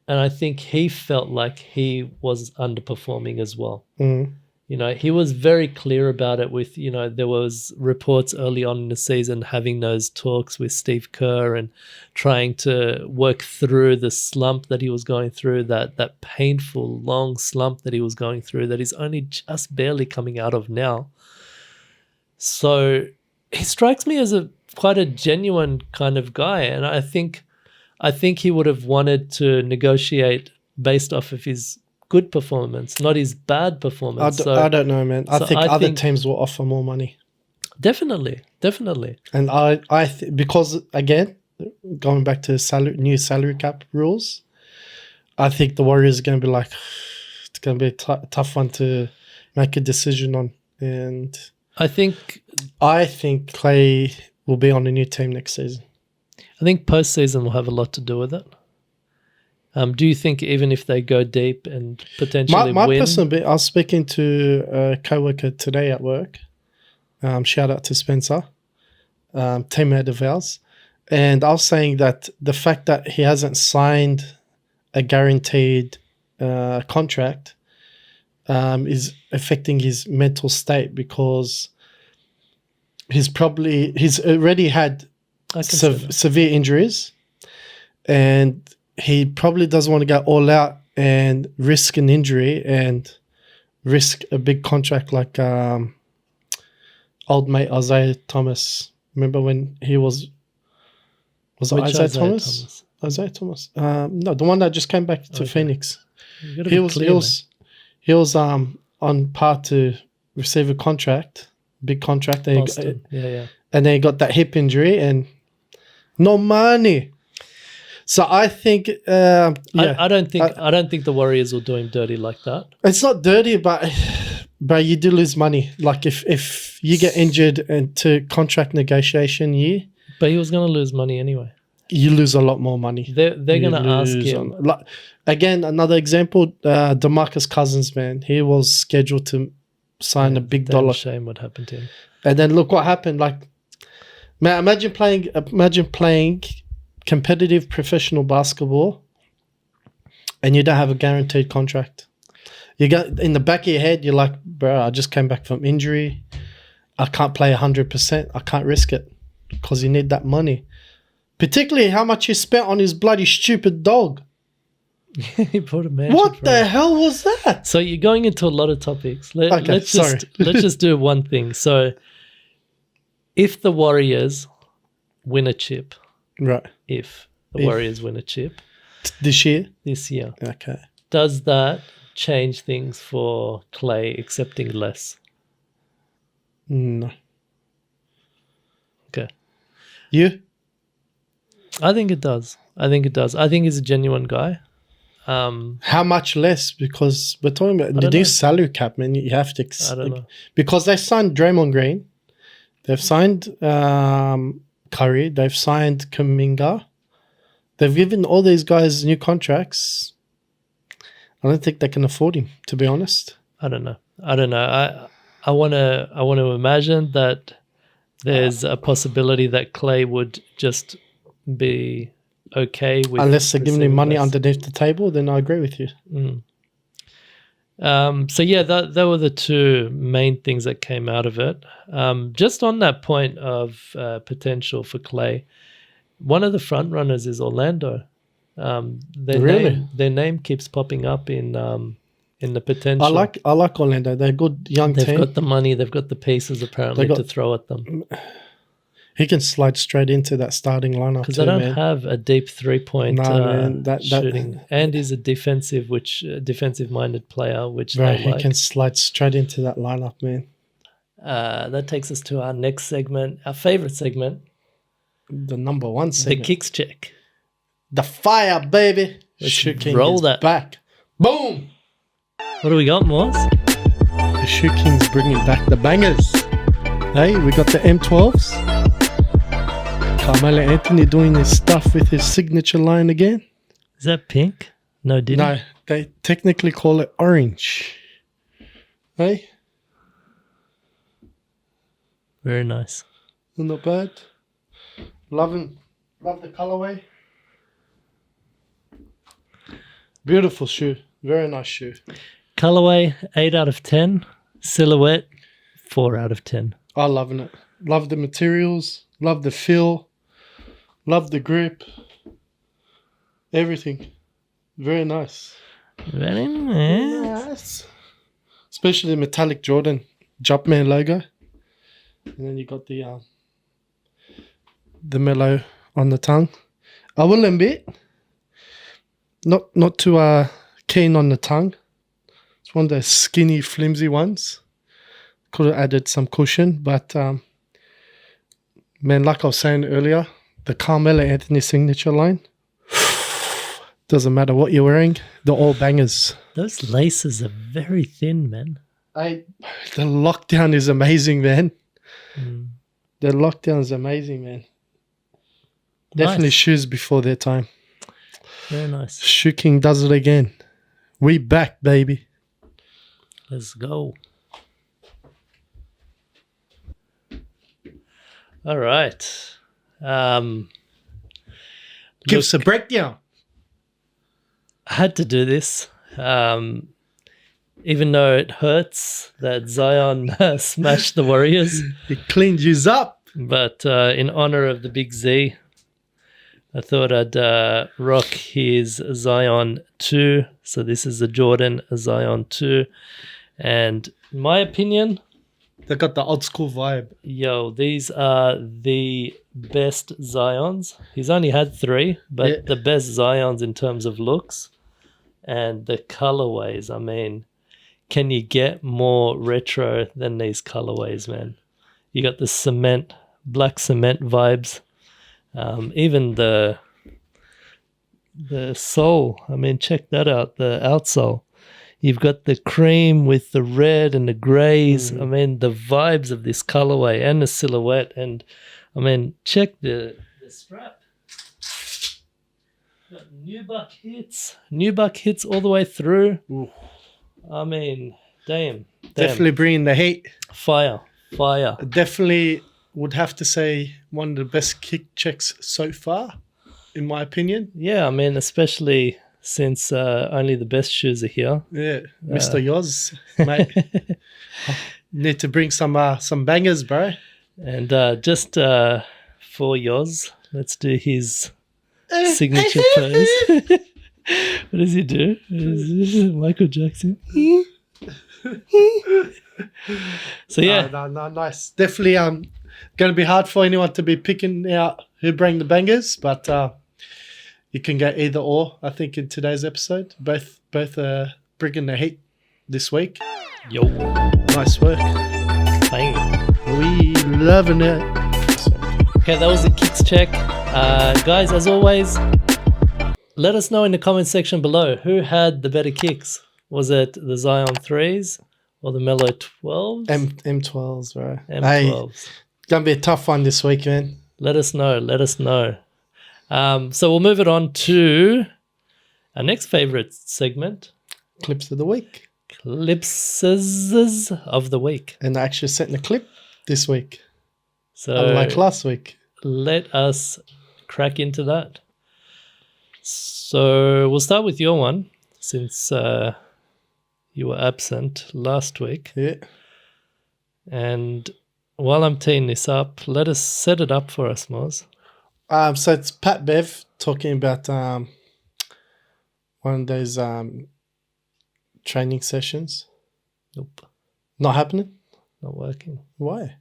And I think he felt like he was underperforming as well. He was very clear about it with, there was reports early on in the season having those talks with Steve Kerr and trying to work through the slump that he was going through, that painful, long slump that he was going through that he's only just barely coming out of now. So he strikes me as quite a genuine kind of guy. And I think he would have wanted to negotiate based off of his good performance, not his bad performance. I don't know, man. I so think I other think- teams will offer more money. Definitely. And because again, going back to new salary cap rules, I think the Warriors are going to be like, it's going to be a tough one to make a decision on. And I think Klay will be on a new team next season. postseason will have a lot to do with it. Do you think even if they go deep and potentially my win? personal bit, I was speaking to a coworker today at work. Shout out to Spencer, teammate of ours. And I was saying that the fact that he hasn't signed a guaranteed contract is affecting his mental state, because he's already had severe injuries, and he probably doesn't want to go all out and risk an injury and risk a big contract like old mate Isaiah Thomas. Remember when he was it Which Isaiah Thomas? Isaiah Thomas. No, the one that just came back to Phoenix. He was on par to receive a contract, big contract. Boston. Yeah. And then he got that hip injury and no money. So I think, I don't think the Warriors will do him dirty like that. It's not dirty, but you do lose money. Like if you get injured into contract negotiation year, but he was going to lose money anyway. You lose a lot more money. They're going to ask him. Again, another example, DeMarcus Cousins, man. He was scheduled to sign a big dollar. Shame what happened to him. And then look what happened. Like, man, imagine playing competitive professional basketball and you don't have a guaranteed contract. You got in the back of your head, you're like, bro, I just came back from injury. I can't play 100%. I can't risk it because you need that money. Particularly how much he spent on his bloody stupid dog. He bought a mansion. What the hell was that? So you're going into a lot of topics. Let's just do one thing. So if the Warriors win a chip, right? If the Warriors win a chip this year, okay, does that change things for Klay accepting less? No. Okay. You? I think it does. I think he's a genuine guy. How much less? Because we're talking about the new salary cap, man. You have to. I don't know. Because they signed Draymond Green, they've signed Curry, they've signed Kuminga, they've given all these guys new contracts. I don't think they can afford him, to be honest. I don't know. I want to imagine that there's a possibility that Klay would just be okay with, unless they're giving him money underneath the table, then I agree with you. So yeah, that were the two main things that came out of it. Just on that point of potential for Klay, one of the front runners is Orlando. Their name keeps popping up in the potential. I like Orlando. They're a good young team. They've got the money. They've got the pieces apparently to throw at them. He can slide straight into that starting lineup because they don't have a deep 3-point shooting, and he's a defensive-minded player, which he can slide straight into that lineup, man. That takes us to our next segment, our favorite segment, the number one segment, the kicks check, the fire, baby. Let's roll that back. Boom. What do we got, Morse? The Shoe King's bringing back the bangers. Hey, we got the M12s. Carmelo Anthony doing his stuff with his signature line again. Is that pink? No, No, they technically call it orange. Hey? Very nice. Not bad. Love the colorway. Beautiful shoe. Very nice shoe. Colorway, 8 out of 10. Silhouette, 4 out of 10. I'm loving it. Love the materials. Love the feel. Love the grip. Everything. Very nice. Very nice. Especially the metallic Jordan Jumpman logo. And then you got the mellow on the tongue. I will Embid. Not to keen on the tongue. It's one of those skinny, flimsy ones. Could have added some cushion, but man, like I was saying earlier, the Carmelo Anthony signature line, doesn't matter what you're wearing, they're all bangers. Those laces are very thin, man. The lockdown is amazing, man. Mm. The lockdown is amazing, man. Definitely Nice. shoes before their time. Very nice. Shoe King does it again. We back, baby. Let's go. All right. Give us a breakdown. I had to do this. Even though it hurts that Zion smashed the Warriors. It cleaned you up. But in honor of the Big Z, I thought I'd rock his Zion 2. So this is a Jordan Zion 2. And in my opinion, They got the old school vibe. yo, these are the best Zions. He's only had 3, but Yeah. the best Zions in terms of looks and the colorways. I mean, can you get more retro than these colorways, man? You got the black cement vibes. Even the sole. I mean, check that out. The outsole. You've got the cream with the red and the grays. I mean, the vibes of this colorway and the silhouette. And I mean, check the strap. Got Nubuck hits all the way through. Ooh. I mean, damn. Definitely bringing the heat. Fire. Definitely would have to say one of the best kick checks so far, in my opinion. Yeah, I mean, especially since only the best shoes are here. Yeah, Mr. Yoz, mate. Need to bring some bangers, bro. And just for Yoz, let's do his signature pose. What does he do? Michael Jackson. So yeah, No, nice. Definitely going to be hard for anyone to be picking out who bring the bangers, but you can go either or. I think in today's episode, both bringing the heat this week. yo, Nice work. bang. We loving it. Okay, that was the kicks check. Guys, as always, let us know in the comment section below who had the better kicks. Was it the Zion 3s or the Melo 12s? M12s, bro. M12s. Hey, gonna be a tough one this week, man. Let us know. So we'll move it on to our next favorite segment, Clips of the week. Clipses of the week. And I actually sent the clip this week, So unlike last week. let us crack into that. So we'll start with your one since you were absent last week. Yeah. And while I'm teeing this up, let us set it up for us, Moz. So it's Pat Bev talking about one of those training sessions. Nope, Not happening? not working. Why?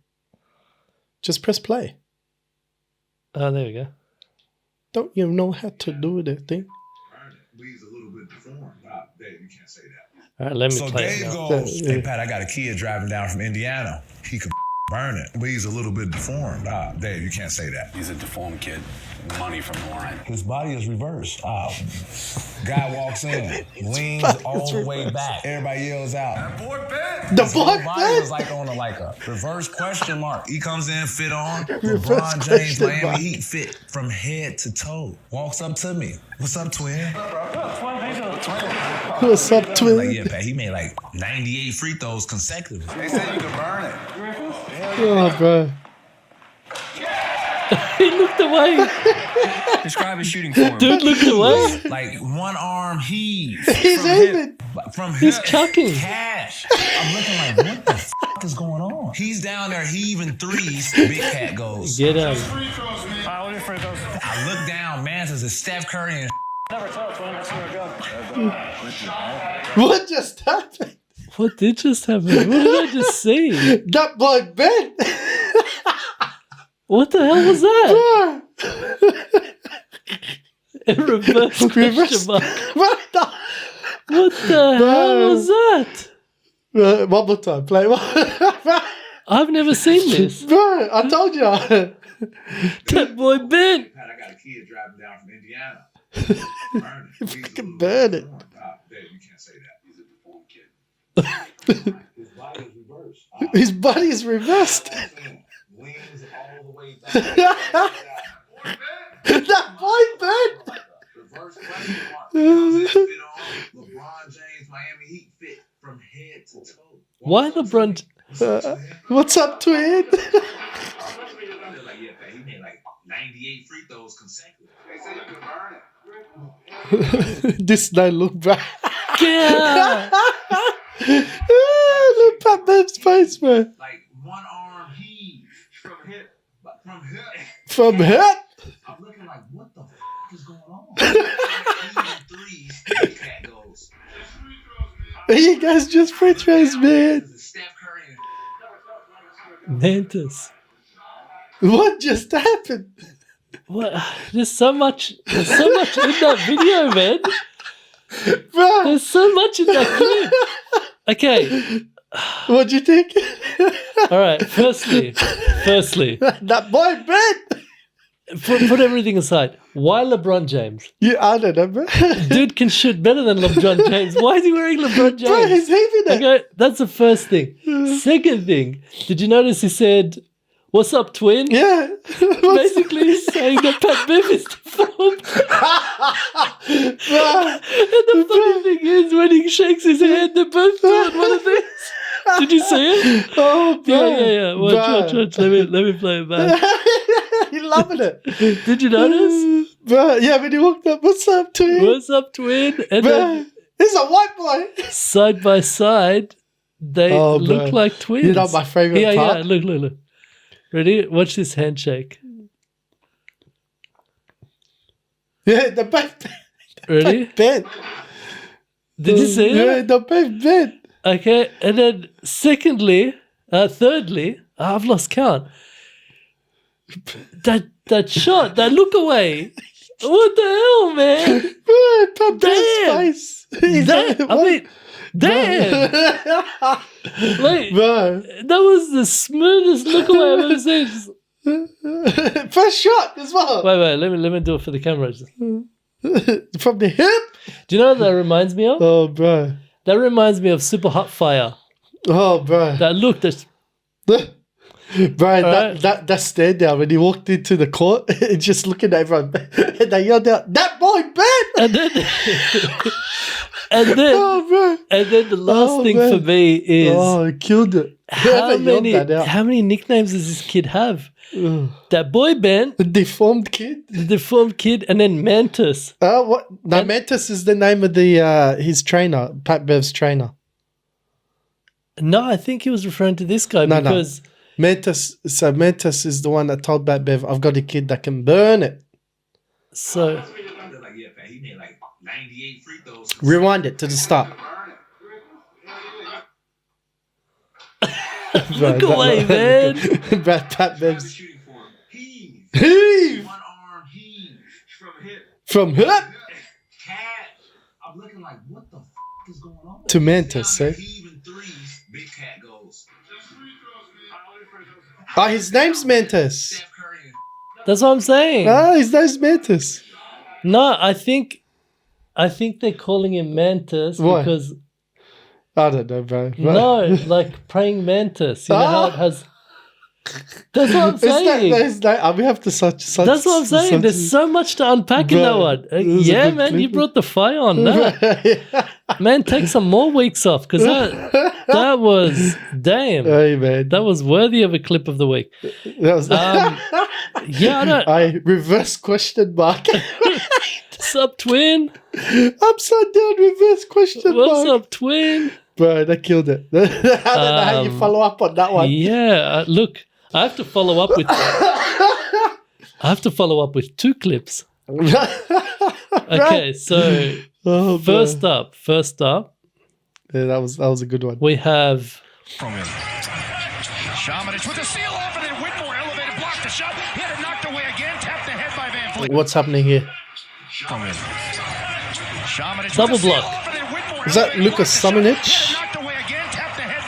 Just press play. Oh, there we go. Don't you know how to do the thing? Lee's a little bit deformed. Dave, you can't say that. All right, let me So play it Dave now. goes, hey, Pat, I got a kid driving down from Indiana. He could burn it. But he's a little bit deformed. Dave, you can't say that. He's a deformed kid. Money from Lauren. His body is reversed. Guy walks in, leans all the way back. Everybody yells out. The His boy whole body Ben! was like on a reverse question mark. He comes in, fit on. Reverse LeBron James, question Miami mark. Heat, fit from head to toe. Walks up to me. What's up, twin? What's up, Like, twin? yeah, Pat, he made like 98 free throws consecutively. They say you can burn it. Oh, bro. He looked away. Describe his shooting form. Dude looked away. Like one arm heave. He's from aiming. From He's hip- chucking. Cash. I'm looking like, what the f is going on? He's down there heaving threes. Big Cat goes. Get out. I look down, Mantis is Steph Curry and What just happened? What did just happen? What did I just see? That boy Ben. What the hell was that? Bro. A reverse question Reverse. mark. What the? What the hell was that? One more time. Play one. I've never seen this. Bro, I told you. That boy Ben. Pat, I got a kid driving down from Indiana. Burn it. Fucking burn it. Dave, you can't say that. He's a deformed kid. His body is reversed. His body is reversed. Wings all the way back. That boy Ben. Reverse question mark. Fit on. LeBron James, Miami Heat fit from head to toe. Why LeBron? What's up to it? They're like, yeah, man, he made like 98 free throws consecutive. They say you can burn it. This night look bad. Yeah. Look at Beb's face, man. Like one arm heave from hip, but from hip. From hip. I'm looking like, what the is going on? Even threes, big cat goes. You guys just free throws, man. Steph Curry. Mantis. What just happened? What? There's so much in that video, man. Bro, There's so much in that clip. Okay. what'd you think? All right. Firstly, That boy Ben. put everything aside. Why LeBron James? I don't know, bro. Dude can shoot better than LeBron James. Why is he wearing LeBron James? Bro, he's heaving it. Okay, that's the first thing. Second thing, did you notice he said, "What's up, twin?" Yeah. Basically, he's saying that Pat Bev is deformed. And the funny thing is, when he shakes his hand, they're both doing one of these. Did you see it? Oh, bro. Yeah. Watch. Let me play it back. He's loving it. Did you notice? Bro, yeah, when he walked up, what's up, twin? What's up, twin? And Bro, then he's a white boy. side by side, they look bro. like twins. You know my favorite part? Yeah. Look. Ready? Watch this handshake. Yeah, the back Ready? bed. Did you see Yeah, it? the back bed. Okay, and then thirdly, I've lost count. That shot, that look away. What the hell, man? Bro, Pat Bev's Damn. face. He's like, what? Damn. Like, Bro. that was the smoothest look away I've ever seen. Just- First shot as well. Wait, let me do it for the camera. From the hip. Do you know what that reminds me of? Oh, bro. That reminds me of Super Hot Fire. Oh, bro. That look, that's Bro, Alright. that stand down when he walked into the court, just looking at everyone, and they yelled out, "That boy Ben!" and then and then Oh, bro. and then the last Oh, thing man. for me is Oh, he killed it. how Whoever yelled that out. many nicknames does this kid have? Ugh. That boy Ben, The deformed kid. the deformed kid, and then Mantis. What? No, Mantis is the name of his trainer, Pat Bev's trainer. No, I think he was referring to this guy No. because Mantis is the one that told Pat Bev, "I've got a kid that can burn it." so They're like, yeah, man, he made like 98 free throws. Rewind it to the start. look away, man. Pat Bev's Shooting for him. Heave. heave One arm heave from hip. from hip Cat. I'm looking like, what the is going on? to Mantis. Eh? Heaving threes, big cat goes. Oh, his name's Mantis. Steph Curry. that's what I'm saying. Ah, his name's Mantis. No, I think they're calling him Mantis Why? because I don't know, bro. no, like praying mantis. You know how it has. That's what I'm saying. We have to such. That's what I'm saying. There's so much to unpack in that Bro, one. it was a Yeah, good man, you clip. brought the fire on that. Man, take some more weeks off because that was damn. Hey, man. That was worthy of a clip of the week. That was. Yeah, I don't. I reverse question mark. What's up, twin? Upside down reverse question What's mark. up, twin? Bro, they killed it. I don't know how you follow up on that one. Yeah, look, I have to follow up with two clips. Okay, so Oh, first bro. up, Yeah, that was a good one. we have Shamanich with a seal off and then Whitmore elevated, blocked the shot. He had it knocked away again, tapped the head by Van Fleet. What's happening here? Shamanich Double with a seal block. off and then Whitmore Is that Lucas Samanic?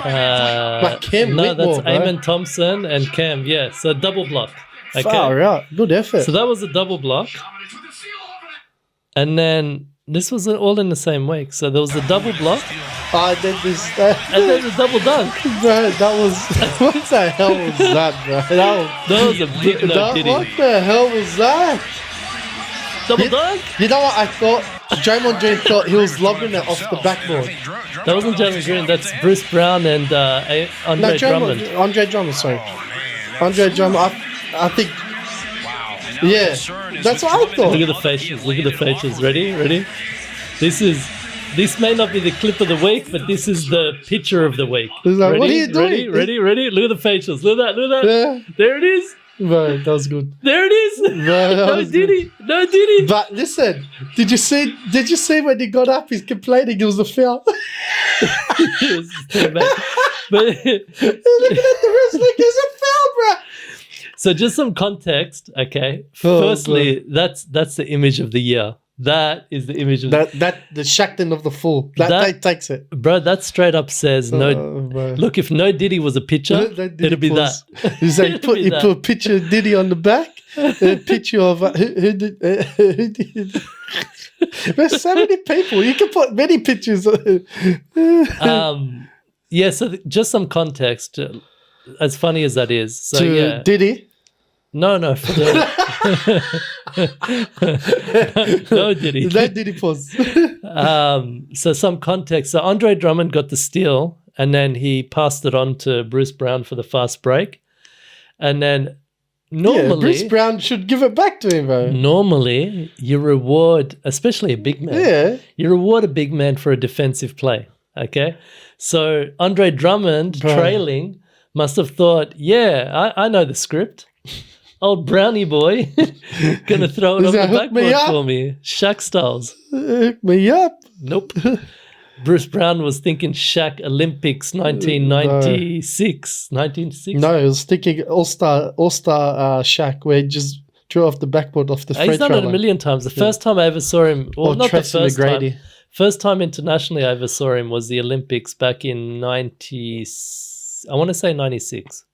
But Cam no, Whitmore, that's bro. Eamon Thompson and Cam. Yeah, so double block. Okay. Far out. Good effort. So that was a double block. And then this was all in the same week. So there was a double block And then this, and then the double dunk. bro, that was what the hell was that, bro? That was a big no kitty. What the hell was that? Double dunk? You know what I thought? Draymond Green thought he was lobbing it off the backboard. That wasn't Jalen Green. That's Bruce Brown and Andre Drummond. Andre Drummond, sorry. Andre Drummond, I think. Yeah, that's what I thought. Look at the faces. Look at the faces. Ready? This may not be the clip of the week, but this is the picture of the week. He's like, ready? what are you doing? Ready? Look at the faces. Look at that. Yeah. There it is. Bro, that was good. There it is. that No was Diddy. No Diddy. But listen, did you see when he got up? He's complaining it was a foul. But Looking at the wrist like there's a foul, bro. so just some context, okay. Oh, Firstly, that's the image of the year. That is the image of That the Shackton of the fool. That takes it. bro. That straight up says no. Bro. Look, if no Diddy was a picture, it'd be that. He's like, It'd be you that. put a picture of Diddy on the back, a picture of who did. There's so many people. You can put many pictures. Yeah. So just some context. As funny as that is, so to yeah. Diddy. No. No Diddy. No Diddy pause. So some context. So Andre Drummond got the steal, and then he passed it on to Bruce Brown for the fast break, and then normally Yeah, Bruce Brown should give it back to him, bro. normally you reward, especially a big man. Yeah. You reward a big man for a defensive play. Okay, so Andre Drummond Bro. trailing must have thought, yeah, I know the script. Old brownie boy gonna throw it Does on the that hook me backboard up? for me. Shaq styles. Hook me up. Nope. Bruce Brown was thinking Shaq Olympics 1996. 1996? No, it was thinking All-Star Shaq where he just drew off the backboard off the free He's done throw it a line. million times. The first time I ever saw him, well, Or not the Tracy first McGrady. time. First time internationally I ever saw him was the Olympics back in 90. I want to say 96.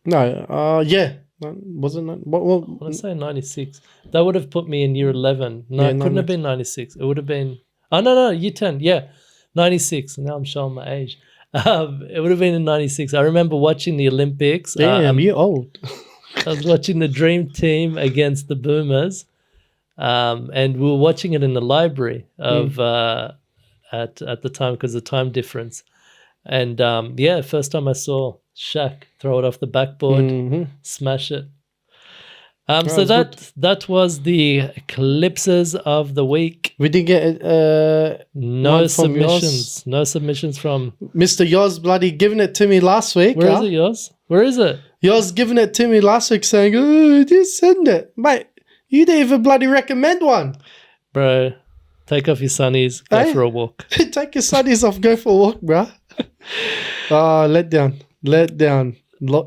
No, yeah. Wasn't it? I want to say 96. That would have put me in year 11. No, Yeah, it couldn't have been 96. It would have been... Oh, no, year 10. Yeah, 96. Now I'm showing my age. It would have been in 96. I remember watching the Olympics. Damn, you're old. I was watching the Dream Team against the Boomers. And we were watching it in the library of at the time because of the time difference. And yeah, first time I saw Shaq throw it off the backboard, smash it. So that was the eclipses of the week. We didn't get No one from submissions. No submissions from. Mr. Yoz bloody giving it to me last week. Where is it, yours? Where is it? Yoz giving it to me last week saying, oh, just send it. Mate, you didn't even bloody recommend one. Bro, take off your sunnies, go Hey? for a walk. Take your sunnies off, go for a walk, bruh. Let down.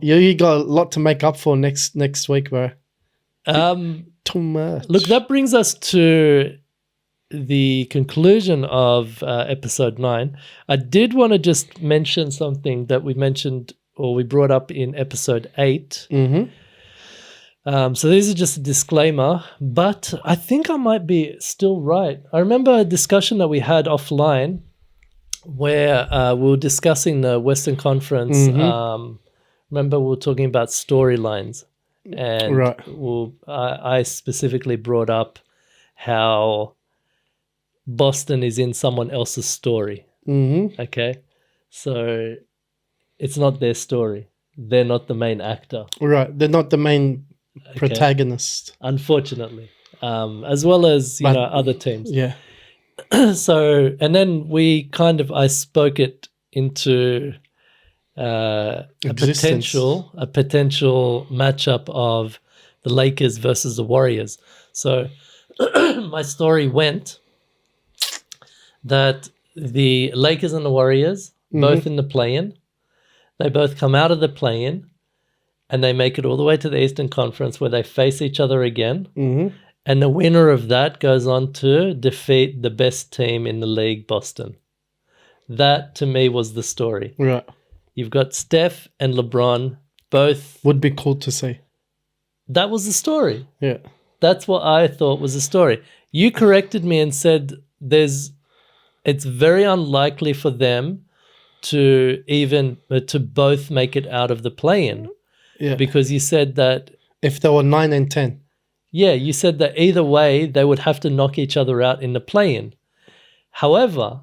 You got a lot to make up for next week, bro. Too much. Look, that brings us to the conclusion of episode 9. I did want to just mention something that we mentioned or we brought up in episode 8. So this is just a disclaimer, but I think I might be still right. I remember a discussion that we had offline where we were discussing the Western Conference. Remember we were talking about storylines. And Right. I specifically brought up how Boston is in someone else's story. Okay, so it's not their story. They're not the main actor. Right. They're not the main protagonist. Unfortunately, as well as you know other teams. Yeah. So and then I spoke it into a potential matchup of the Lakers versus the Warriors. So my story went that the Lakers and the Warriors both in the play-in. They both come out of the play-in and they make it all the way to the Eastern Conference where they face each other again. And the winner of that goes on to defeat the best team in the league, Boston. That, to me, was the story. Right. You've got Steph and LeBron, both. Would be cool to see. That was the story. Yeah. That's what I thought was the story. You corrected me and said it's very unlikely for them to both make it out of the play-in. Yeah. Because you said that If they were 9 and 10. Yeah, you said that either way they would have to knock each other out in the play-in. However,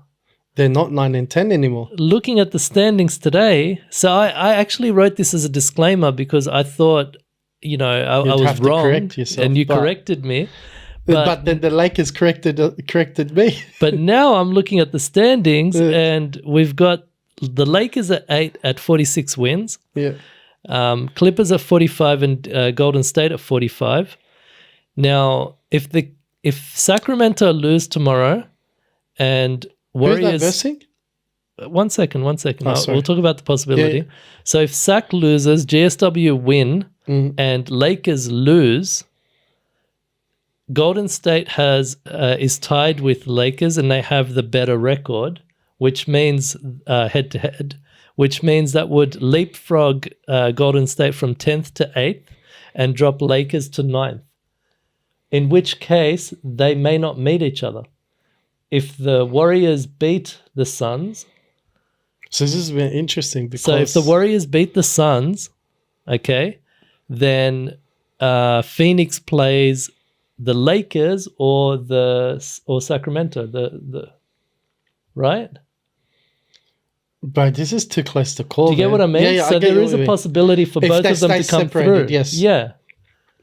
They're not 9 and 10 anymore. looking at the standings today, so I actually wrote this as a disclaimer because I thought, I was have to wrong, correct yourself, and you but- corrected me. But then the Lakers corrected me. But now I'm looking at the standings, Yeah. and we've got the Lakers at 8 at 46 wins, Yeah. Clippers at 45, and Golden State at 45. Now, if Sacramento lose tomorrow, and Who's that Warriors, versing? one second, Oh, sorry. we'll talk about the possibility. Yeah. So if Sac loses, GSW win, and Lakers lose, Golden State is tied with Lakers, and they have the better record, which means head to head, which means that would leapfrog Golden State from 10th to 8th and drop Lakers to 9th. In which case, they may not meet each other. If the Warriors beat the Suns, So this has been interesting because so if the Warriors beat the Suns, okay, then Phoenix plays the Lakers or Sacramento, the right? Bro, this is too close to call. Do you get what I mean? Yeah, so I get there what is you a mean. possibility for If both they of them to stay come separated, through. yes. Yeah.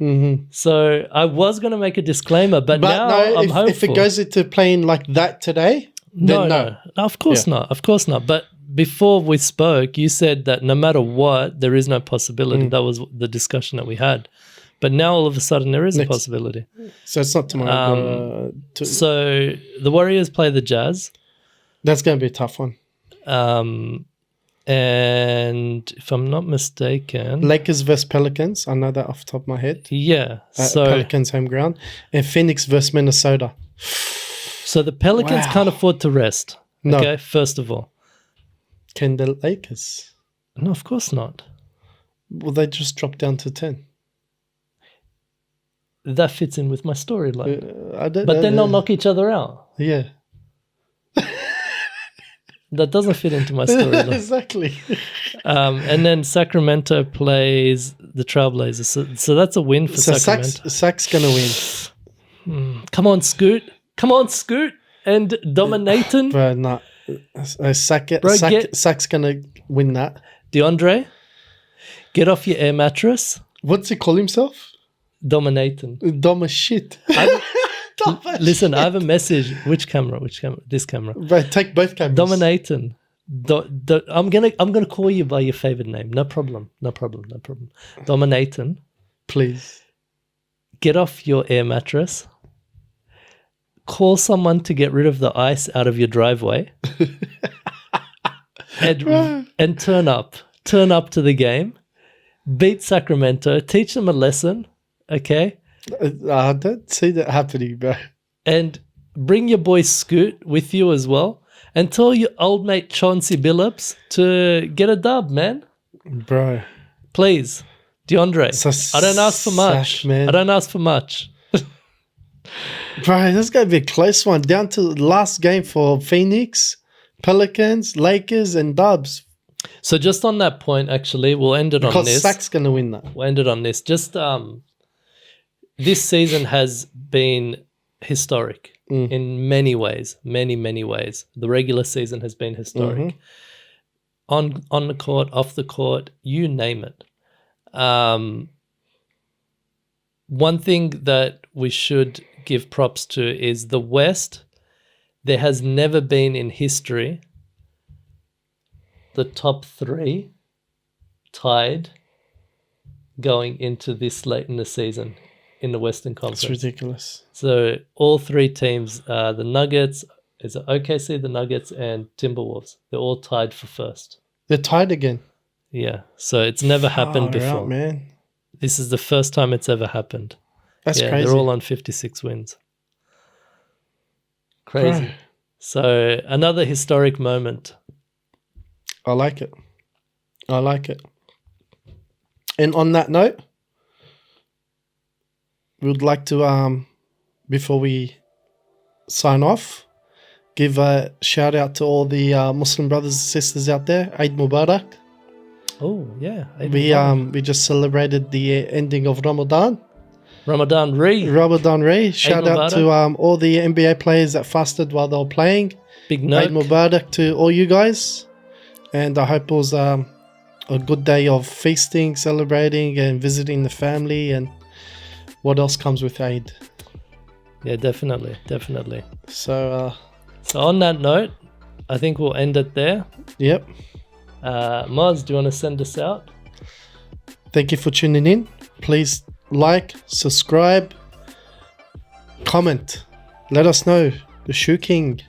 Mm-hmm. So I was going to make a disclaimer, but now no, I'm if, hopeful. if it goes into playing like that today, No, then no. of course Yeah. not. Of course not. But before we spoke, you said that no matter what, there is no possibility. That was the discussion that we had. But now all of a sudden there is a Next. possibility. So it's not tomorrow. So the Warriors play the Jazz. That's going to be a tough one. And if I'm not mistaken, Lakers versus Pelicans. I know that off the top of my head. yeah. So Pelicans home ground. And Phoenix versus Minnesota. so the Pelicans Wow. can't afford to rest. No. Okay, first of all. Can the Lakers? No, of course not. Will they just drop down to 10? That fits in with my storyline. I don't But know. then they'll knock each other out. Yeah. That doesn't fit into my storyline. Exactly. And then Sacramento plays the Trailblazers. So that's a win for So Sacramento. Sac's going to win. Come on, Scoot. Come on, Scoot. And dominating. But no. Bro, Sac's going to win that. DeAndre, get off your air mattress. What's he call himself? Dominating. Dumb as shit. Listen, I have a message. Which camera? This camera. But take both cameras. Dominating. I'm gonna call you by your favorite name. No problem. Dominating. Please. Get off your air mattress. Call someone to get rid of the ice out of your driveway. and turn up. Turn up to the game. Beat Sacramento. Teach them a lesson. Okay. I don't see that happening, bro. And bring your boy Scoot with you as well. And tell your old mate Chauncey Billups to get a dub, man. Bro. Please. DeAndre. So I don't ask for much. Sac, man. I don't ask for much. Bro, this is going to be a close one. Down to the last game for Phoenix, Pelicans, Lakers, and Dubs. So just on that point, actually, we'll end it on Because this. Sac's going to win that. We'll end it on this. Just this season has been historic in many ways. Many ways. The regular season has been historic. On the court, off the court, you name it. One thing that we should give props to is the West. There has never been in history the top three tied going into this late in the season in the Western Conference. It's ridiculous. So all three teams, the Nuggets, is it OKC, the Nuggets, and Timberwolves, they're all tied for first. They're tied again. Yeah, so it's never happened Far before. out, man. This is the first time it's ever happened. That's yeah, crazy. they're all on 56 wins. Crazy. Bro, So another historic moment. I like it. I like it. And on that note, we would like to, before we sign off, give a shout out to all the Muslim brothers and sisters out there. Eid Mubarak. Oh, yeah. We just celebrated the ending of Ramadan. Ramadan Re. Shout out to all the NBA players that fasted while they were playing. Big Eid note. Mubarak to all you guys. And I hope it was a good day of feasting, celebrating, and visiting the family. And what else comes with Eid? Yeah, definitely. Definitely. So, So on that note, I think we'll end it there. yep. Maz, do you want to send us out? Thank you for tuning in. Please like, subscribe, comment. Let us know. The Shoe King.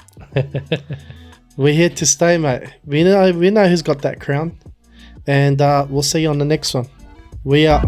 We're here to stay, mate. We know who's got that crown. And we'll see you on the next one. We out.